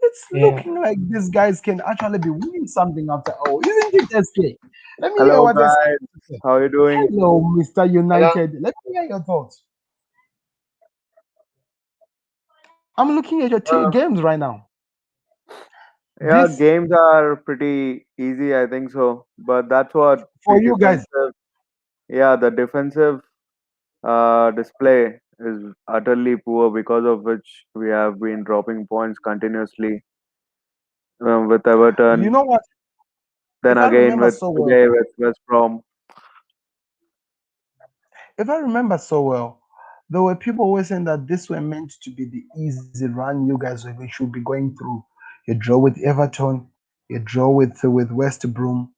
Speaker 1: It's
Speaker 3: yeah.
Speaker 1: looking like these guys can actually be winning something after all, isn't it, SK? Let me hear
Speaker 4: Hello
Speaker 1: what SK
Speaker 4: guys,
Speaker 1: has to say.
Speaker 4: how are you doing?
Speaker 1: Hello, Mr.
Speaker 3: Hello.
Speaker 1: United. Let me hear your thoughts. I'm looking at your
Speaker 4: Uh,
Speaker 1: games right now.
Speaker 4: yeah,
Speaker 1: This
Speaker 4: games are pretty easy, I think so. But that's what
Speaker 1: for
Speaker 4: the
Speaker 1: you guys.
Speaker 4: defensive display is utterly poor because of which we have been dropping points continuously with
Speaker 1: You
Speaker 4: Everton.
Speaker 1: know what?
Speaker 4: Then
Speaker 1: If I
Speaker 4: again
Speaker 1: remember
Speaker 4: with
Speaker 1: so well,
Speaker 4: today with West Brom.
Speaker 1: if I remember so well, there were people always saying that this were meant to be the easy run you guys should be going through. You draw with Everton, you draw with West Brom,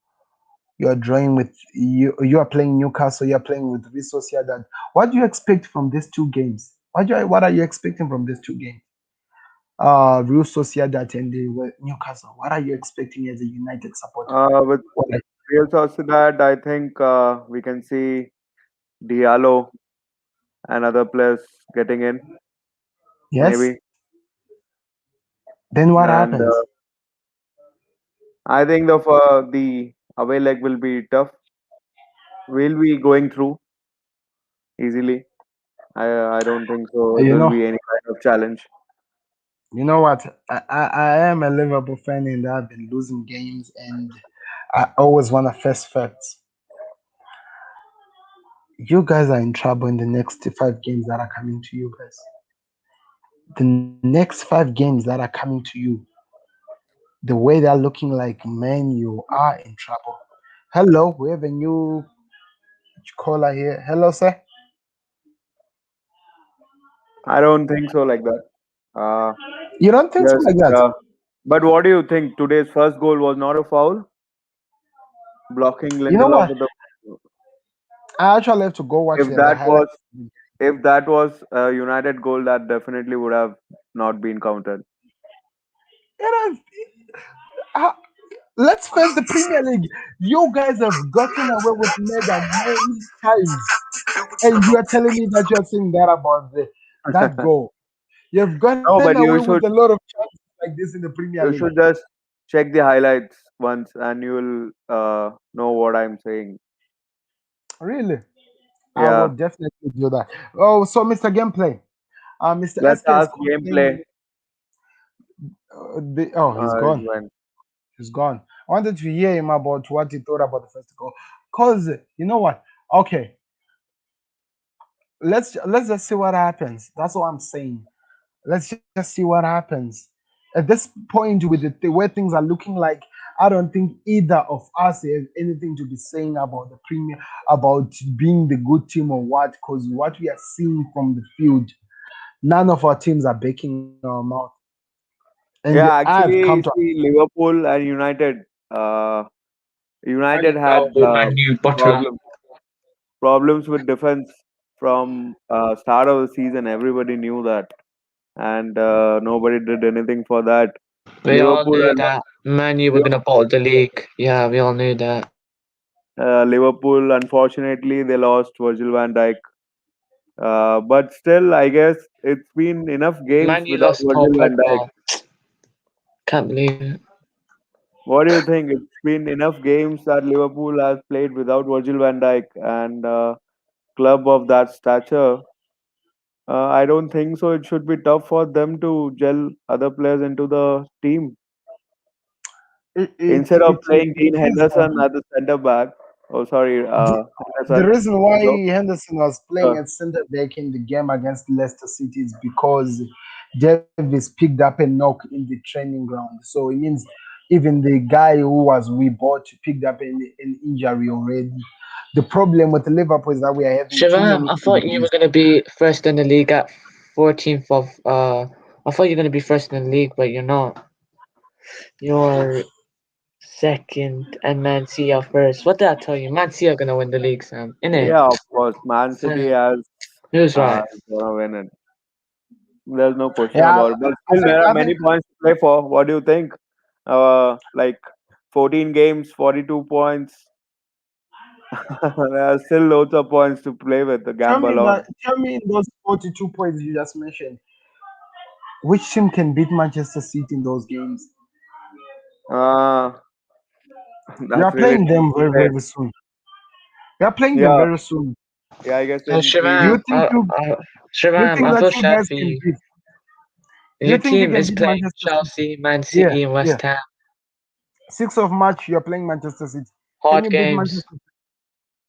Speaker 1: you are drawing with you are playing Newcastle, you are playing with That. What do you expect from these two games? What are you expecting from these two games? Real Sociedad and Newcastle. What are you expecting as a United supporter?
Speaker 4: With
Speaker 1: What
Speaker 4: Real Sociedad, I think we can see Diallo and other players getting in,
Speaker 1: yes?
Speaker 4: maybe.
Speaker 1: Then what
Speaker 4: And
Speaker 1: happens?
Speaker 4: I think the away leg will be tough. We'll be going through easily. I don't think so. It
Speaker 1: You
Speaker 4: will
Speaker 1: know,
Speaker 4: be any kind of challenge.
Speaker 1: you know what? I am a Liverpool fan and I've been losing games and I always want to face facts. You guys are in trouble in the next 5 games that are coming to you guys. The next 5 games that are coming to you, the way they're looking like, man, you are in trouble. Hello, we have a new caller here. Hello, sir.
Speaker 4: I don't think so like that. Uh,
Speaker 1: You don't think so
Speaker 4: just.
Speaker 1: like that?
Speaker 4: But what do you think? Today's first goal was not a foul, blocking
Speaker 1: You know
Speaker 4: Lindelof
Speaker 1: what?
Speaker 4: with the.
Speaker 1: I actually have to go watch
Speaker 4: If
Speaker 1: the
Speaker 4: that
Speaker 1: highlights.
Speaker 4: was if that was a United goal, that definitely would have not been counted.
Speaker 1: You know, uh, let's face the Premier League. You guys have gotten away with murder many times, and you are telling me that you're saying that about that goal. You've gotten
Speaker 4: No, but
Speaker 1: away with a lot of chances like this in the Premier
Speaker 4: you
Speaker 1: League.
Speaker 4: should just check the highlights once, and you'll know what I'm saying.
Speaker 1: Really? I will
Speaker 4: Yeah.
Speaker 1: definitely do that. Oh, so Mr. Gameplay, Mr.
Speaker 4: Let's
Speaker 1: SK is
Speaker 4: ask gameplay.
Speaker 1: complaining. Oh, he's gone.
Speaker 4: When
Speaker 1: He's gone. I wanted to hear him about what he thought about the first goal. Cause you know what? Okay, let's just see what happens. That's what I'm saying. Let's just see what happens. At this point, with the way things are looking like, I don't think either of us have anything to be saying about the Premier, about being the good team or what, because what we are seeing from the field, none of our teams are backing our mouth. And
Speaker 4: Yeah,
Speaker 1: I've come to
Speaker 4: actually, see Liverpool and United.
Speaker 3: I
Speaker 4: United
Speaker 3: don't
Speaker 4: had
Speaker 3: know who Man U bottle.
Speaker 4: problems problems with defense from start of the season. Everybody knew that, and nobody did anything for that.
Speaker 3: We all
Speaker 4: Liverpool
Speaker 3: knew
Speaker 4: and
Speaker 3: that Man U were
Speaker 4: Liverpool,
Speaker 3: gonna bottle the league. Yeah, we all knew that.
Speaker 4: Liverpool, unfortunately, they lost Virgil van Dijk. But still, I guess it's been enough games
Speaker 3: Man U
Speaker 4: without
Speaker 3: lost Paul
Speaker 4: Virgil van Dijk.
Speaker 3: Pogba. Can't believe it.
Speaker 4: What do you think? It's been enough games that Liverpool has played without Virgil van Dijk, and club of that stature. I don't think so. It should be tough for them to gel other players into the team instead of playing
Speaker 1: it
Speaker 4: Dean
Speaker 1: is
Speaker 4: Henderson at the centre back. Oh, sorry,
Speaker 1: the
Speaker 4: Henderson.
Speaker 1: reason why
Speaker 4: So,
Speaker 1: Henderson was
Speaker 4: uh,
Speaker 1: playing at centre back in the game against Leicester City is because Davis picked up a knock in the training ground. So it means even the guy who was we bought picked up an injury already. The problem with Liverpool is that we are having too
Speaker 3: Shivam,
Speaker 1: many
Speaker 3: I thought you were
Speaker 1: injuries.
Speaker 3: gonna be first in the league at 14th of I thought you were gonna be first in the league, but you're not. You're second and Man City are first. What did I tell you? Man City are gonna win the league, Sam. Innit?
Speaker 4: yeah, of course, Man City
Speaker 3: Sam,
Speaker 4: has
Speaker 3: who's right?
Speaker 4: gonna win it. There's no question
Speaker 1: Yeah,
Speaker 4: about it. But still, there are
Speaker 1: I
Speaker 4: many
Speaker 1: think
Speaker 4: points to play for. What do you think? Like 14 games, 42 points. There are still loads of points to play with, the gamble on.
Speaker 1: tell me in those 42 points you just mentioned, which team can beat Manchester City in those games?
Speaker 4: Uh,
Speaker 1: We
Speaker 4: that's
Speaker 1: are
Speaker 4: really
Speaker 1: playing
Speaker 4: tough
Speaker 1: them
Speaker 4: to
Speaker 1: very,
Speaker 4: say.
Speaker 1: very soon. We are playing them
Speaker 4: Yeah,
Speaker 1: very soon.
Speaker 4: yeah, I guess
Speaker 3: Oh,
Speaker 4: in
Speaker 1: Do
Speaker 4: 3 weeks.
Speaker 1: you
Speaker 3: Shivam,
Speaker 1: think you
Speaker 3: Shivam,
Speaker 1: think
Speaker 3: I
Speaker 1: that
Speaker 3: feel
Speaker 1: you
Speaker 3: sad
Speaker 1: guys
Speaker 3: for
Speaker 1: can
Speaker 3: you.
Speaker 1: beat? Do you
Speaker 3: Your
Speaker 1: think you
Speaker 3: team
Speaker 1: can
Speaker 3: is
Speaker 1: beat
Speaker 3: playing
Speaker 1: Manchester City?
Speaker 3: Chelsea, Man
Speaker 1: Yeah,
Speaker 3: City, and
Speaker 1: yeah.
Speaker 3: West Ham.
Speaker 1: 6th of March, you're playing Manchester City. Can
Speaker 3: Hard
Speaker 1: you beat
Speaker 3: games.
Speaker 1: Manchester?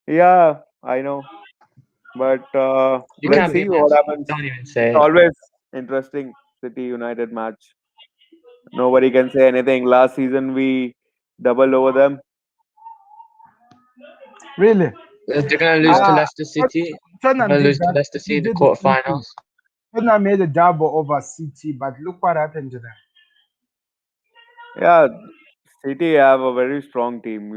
Speaker 4: Yeah, I know. But
Speaker 3: You
Speaker 4: let's
Speaker 3: can't
Speaker 1: Really?
Speaker 3: beat
Speaker 4: see
Speaker 3: Man
Speaker 4: what
Speaker 3: City.
Speaker 4: happens.
Speaker 3: Don't even
Speaker 4: It's
Speaker 3: say it.
Speaker 4: always interesting, City United match. Nobody can say anything. Last season we doubled over them.
Speaker 1: Really?
Speaker 3: They're gonna lose to
Speaker 1: Uh,
Speaker 3: Leicester City. They're
Speaker 1: Tottenham
Speaker 3: gonna
Speaker 1: did
Speaker 3: lose to
Speaker 1: that.
Speaker 3: Leicester City
Speaker 1: They
Speaker 3: in the
Speaker 1: did the same thing.
Speaker 3: quarterfinals.
Speaker 1: Tottenham made a double over City, but look what happened to them.
Speaker 4: Yeah, City have a very strong team,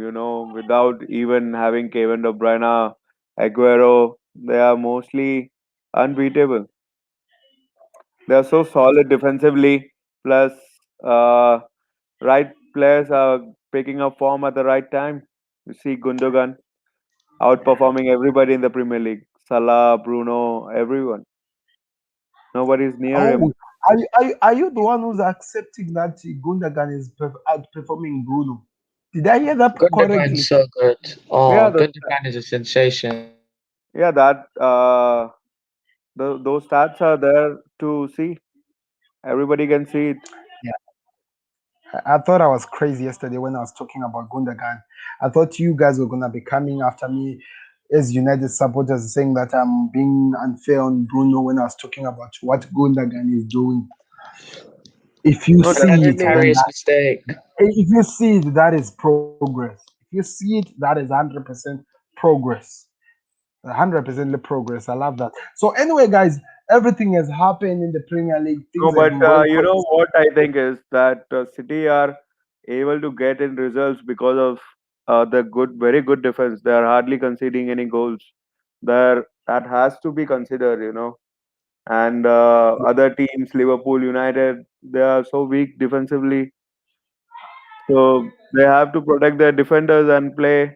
Speaker 4: without even having Kevin De Bruyne, Aguero, they are mostly unbeatable. They are so solid defensively, plus uh, right players are picking up form at the right time. You see Gundogan outperforming everybody in the Premier League. Salah, Bruno, everyone. Nobody's near him.
Speaker 1: Oh, are you the one who's accepting that Gundogan is outperforming Bruno? Did I hear that
Speaker 3: Gundogan's
Speaker 1: correctly?
Speaker 3: so good.
Speaker 4: Yeah,
Speaker 3: Oh, Gundogan is a sensation.
Speaker 4: yeah, that those stats are there to see. Everybody can see it.
Speaker 1: I thought I was crazy yesterday when I was talking about Gundogan. I thought you guys were gonna be coming after me as United supporters, saying that I'm being unfair on Bruno when I was talking about what Gundogan is doing. If you
Speaker 4: No,
Speaker 1: see it, then
Speaker 4: definitely.
Speaker 3: Sagittarius mistake.
Speaker 1: if you see it, that is progress. If you see it, that is 100% progress. 100% progress. I love that. So anyway, guys, everything has happened in the Premier League.
Speaker 4: No,
Speaker 1: Things have
Speaker 4: but
Speaker 1: been going
Speaker 4: you know
Speaker 1: crazy.
Speaker 4: what I think is that City are able to get in results because of the very good defense. They are hardly conceding any goals. There, that has to be considered. And other teams, Liverpool, United, they are so weak defensively. So they have to protect their defenders and play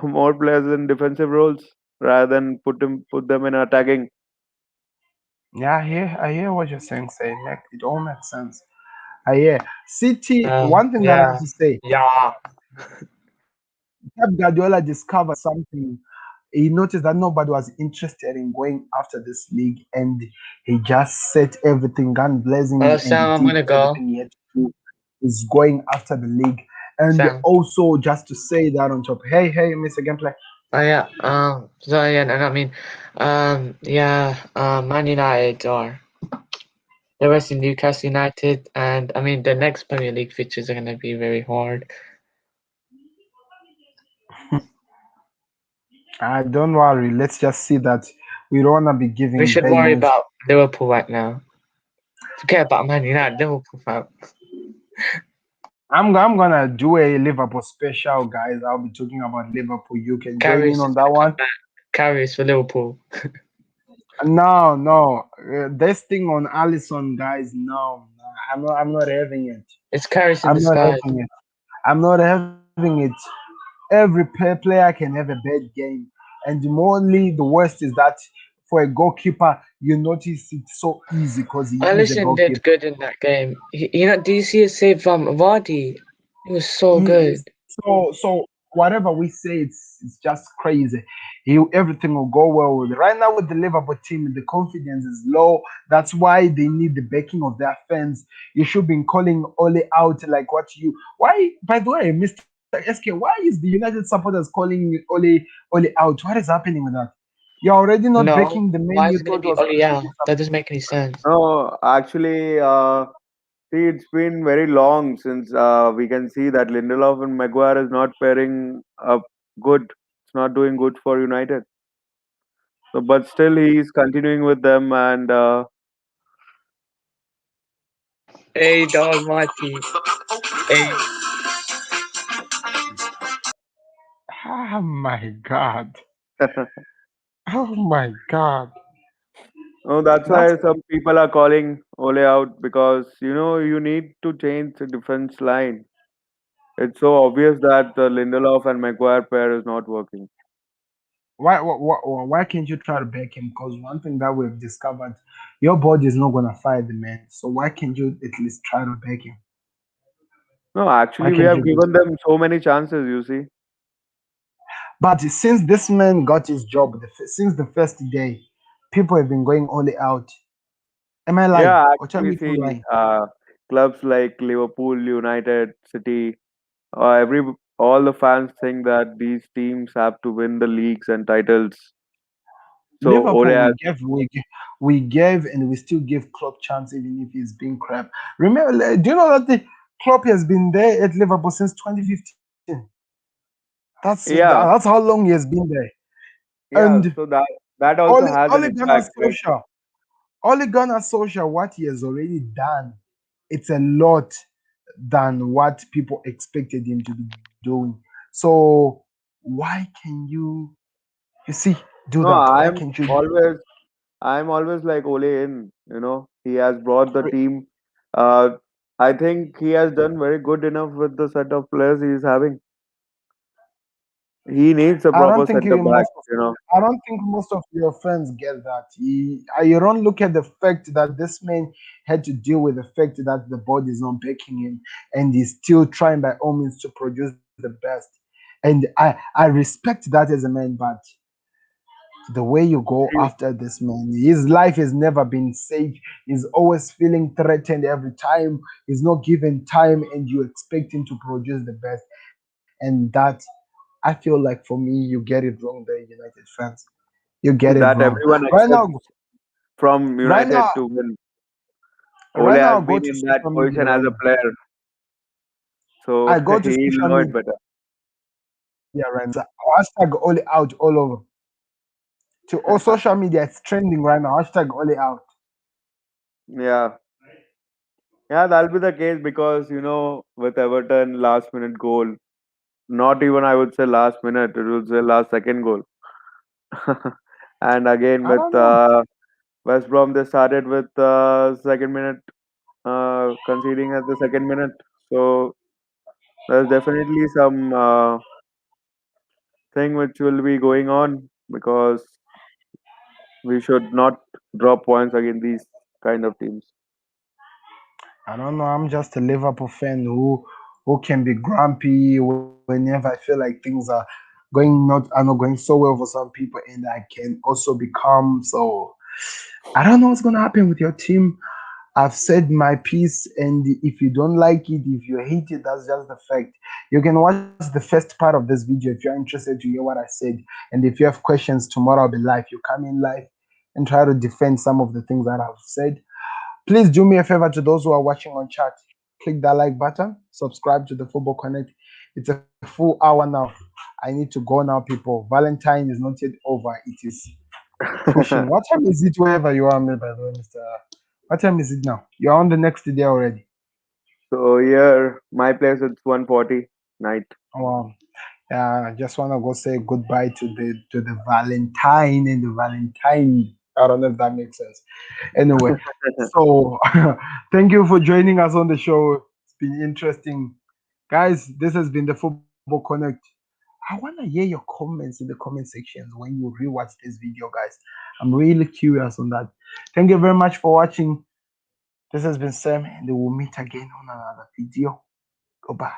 Speaker 4: more players in defensive roles rather than put them in attacking.
Speaker 1: Yeah, I hear what you're saying. It all makes sense. I hear City. One thing that I have
Speaker 3: Yeah,
Speaker 1: to say,
Speaker 3: yeah.
Speaker 1: Pep Guardiola discovered something. He noticed that nobody was interested in going after this league, and he just set everything gun blazing, and he
Speaker 3: Sam, I'm
Speaker 1: did
Speaker 3: gonna go.
Speaker 1: everything he had to do. He's going after the league, and
Speaker 3: Sam.
Speaker 1: also just to say that on top. Hey, Mr. Gameplay.
Speaker 3: Oh yeah. So yeah, and I mean, yeah. Man United are They're versus Newcastle United, and I mean the next Premier League fixtures are going to be very hard.
Speaker 1: Don't worry. Let's just see that we don't wanna be
Speaker 3: We
Speaker 1: giving
Speaker 3: should
Speaker 1: bad
Speaker 3: worry
Speaker 1: news.
Speaker 3: about Liverpool right now. Forget about Man United, Liverpool fam.
Speaker 1: I'm gonna do a Liverpool special, guys. I'll be talking about Liverpool. You can join in
Speaker 3: Karius
Speaker 1: on
Speaker 3: is
Speaker 1: that
Speaker 3: going to come
Speaker 1: one.
Speaker 3: back. Karius for Liverpool.
Speaker 1: No, no. This thing on Allison, guys. No, no, I'm not having it.
Speaker 3: It's Karius in
Speaker 1: I'm not
Speaker 3: disguise.
Speaker 1: having it. I'm not having it. Every player can have a bad game, and the worst is that for a goalkeeper, you notice it so easy because he is a
Speaker 3: Alisson did
Speaker 1: goalkeeper.
Speaker 3: good in that game. Do you see a save from Vardy? It was so
Speaker 1: He is
Speaker 3: good.
Speaker 1: so whatever we say, it's just crazy. Everything will go well with it. Right now with the Liverpool team, the confidence is low. That's why they need the backing of their fans. You should be calling Ole out like what you. Why? By the way, Mr. SK, why is the United supporters calling Ole out? What is happening with that? You're already not
Speaker 3: No,
Speaker 1: backing the man
Speaker 3: why
Speaker 1: you
Speaker 3: is it going
Speaker 1: thought
Speaker 3: to be
Speaker 1: was going to give you
Speaker 3: Olial? That
Speaker 1: something.
Speaker 3: doesn't make any sense.
Speaker 4: No, actually, see, it's been very long since we can see that Lindelof and Maguire is not pairing up good. It's not doing good for United. So, but still, he's continuing with them, and
Speaker 3: Hey, the Almighty. Hey,
Speaker 1: Oh my God! Oh my God!
Speaker 4: oh, that's
Speaker 1: That's
Speaker 4: why some people are calling Ole out because you need to change the defense line. It's so obvious that the Lindelof and Maguire pair is not working.
Speaker 1: why can't you try to back him? Because one thing that we've discovered, your body is not gonna fight the man. So why can't you at least try to back him?
Speaker 4: No,
Speaker 1: Why
Speaker 4: actually, we
Speaker 1: can't
Speaker 4: have
Speaker 1: you do
Speaker 4: given
Speaker 1: that?
Speaker 4: them so many chances. You see.
Speaker 1: But since this man got his job, since the first day, people have been going all out. Am I lying?
Speaker 4: Yeah,
Speaker 1: Or tell
Speaker 4: actually,
Speaker 1: me if I'm
Speaker 4: see,
Speaker 1: lying.
Speaker 4: clubs like Liverpool, United, City, every all the fans think that these teams have to win the leagues and titles. So Ole
Speaker 1: Liverpool,
Speaker 4: has,
Speaker 1: we gave, and we still give Klopp chance even if he's being crap. Remember, do you know that the Klopp has been there at Liverpool since 2015? That's
Speaker 4: yeah,
Speaker 1: how long he has been there.
Speaker 4: yeah.
Speaker 1: And
Speaker 4: So that also has an
Speaker 1: Ole Gunnar
Speaker 4: impact, right?
Speaker 1: Solskjaer, Ole Gunnar Solskjaer, what he has already done, it's a lot than what people expected him to be doing. So why can you see do
Speaker 4: No,
Speaker 1: that? Why can't you?
Speaker 4: I'm always like Ole in. He has brought the team. Uh, I think he has done very good enough with the set of players he is having. He needs a
Speaker 1: I don't
Speaker 4: proper
Speaker 1: think
Speaker 4: center
Speaker 1: you
Speaker 4: back.
Speaker 1: most of I don't think most of your friends get that. You don't look at the fact that this man had to deal with the fact that the body is not backing him, and he's still trying by all means to produce the best. And I respect that as a man, but the way you go
Speaker 4: See,
Speaker 1: after this man, his life has never been safe. He's always feeling threatened every time. He's not given time, and you expect him to produce the best. And that I feel like for me, you get it wrong there, United fans. You get it
Speaker 4: that
Speaker 1: wrong.
Speaker 4: everyone
Speaker 1: Right now,
Speaker 4: expects from
Speaker 1: right now,
Speaker 4: United to win. Ole
Speaker 1: right now,
Speaker 4: has
Speaker 1: I go
Speaker 4: been
Speaker 1: to
Speaker 4: in that
Speaker 1: social media
Speaker 4: position as
Speaker 1: right
Speaker 4: a
Speaker 1: now.
Speaker 4: player, so
Speaker 1: I go to
Speaker 4: he'll
Speaker 1: social
Speaker 4: know it
Speaker 1: media
Speaker 4: better.
Speaker 1: right now. Hashtag Ole out all over. To all social media, it's trending right now. Hashtag Ole out.
Speaker 4: Yeah, yeah, that'll be the case because with Everton last minute goal, not even I would say last minute, it would say last second goal. And again
Speaker 1: I
Speaker 4: with
Speaker 1: don't know.
Speaker 4: West Brom, they started with second minute conceding at the second minute. So there's definitely some thing which will be going on because we should not drop points against these kind of teams.
Speaker 1: I don't know. I'm just a Liverpool fan who can be grumpy whenever I feel like things are not going so well for some people, and I can also be calm. So I don't know what's gonna happen with your team. I've said my piece, and if you don't like it, if you hate it, that's just the fact. You can watch the first part of this video if you're interested to hear what I said. And if you have questions, tomorrow I'll be live. You come in live and try to defend some of the things that I've said. Please do me a favor to those who are watching on chat. Click that like button, subscribe to the Football Connect. It's a full hour now. I need to go now, people. Valentine is not yet over. It is pushing. What time is it wherever you are, by the way, Mr. What time is it now? You're on the next day already.
Speaker 4: So here, my place it's 1:40 night.
Speaker 1: Wow. Yeah, I just want to go say goodbye to the Valentine and the Valentine. I don't know if that makes sense. Anyway, so thank you for joining us on the show. It's been interesting. Guys, this has been the Football Connect. I want to hear your comments in the comment sections when you rewatch this video, guys. I'm really curious on that. Thank you very much for watching. This has been Sam, and we will meet again on another video. Goodbye.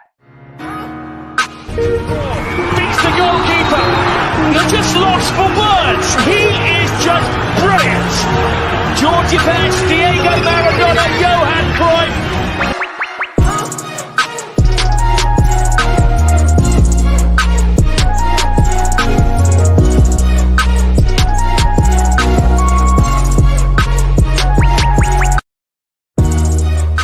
Speaker 2: Beats the goalkeeper. You're just lost for words. He is just brilliant. Georgie Best, Diego Maradona, Johan Cruyff.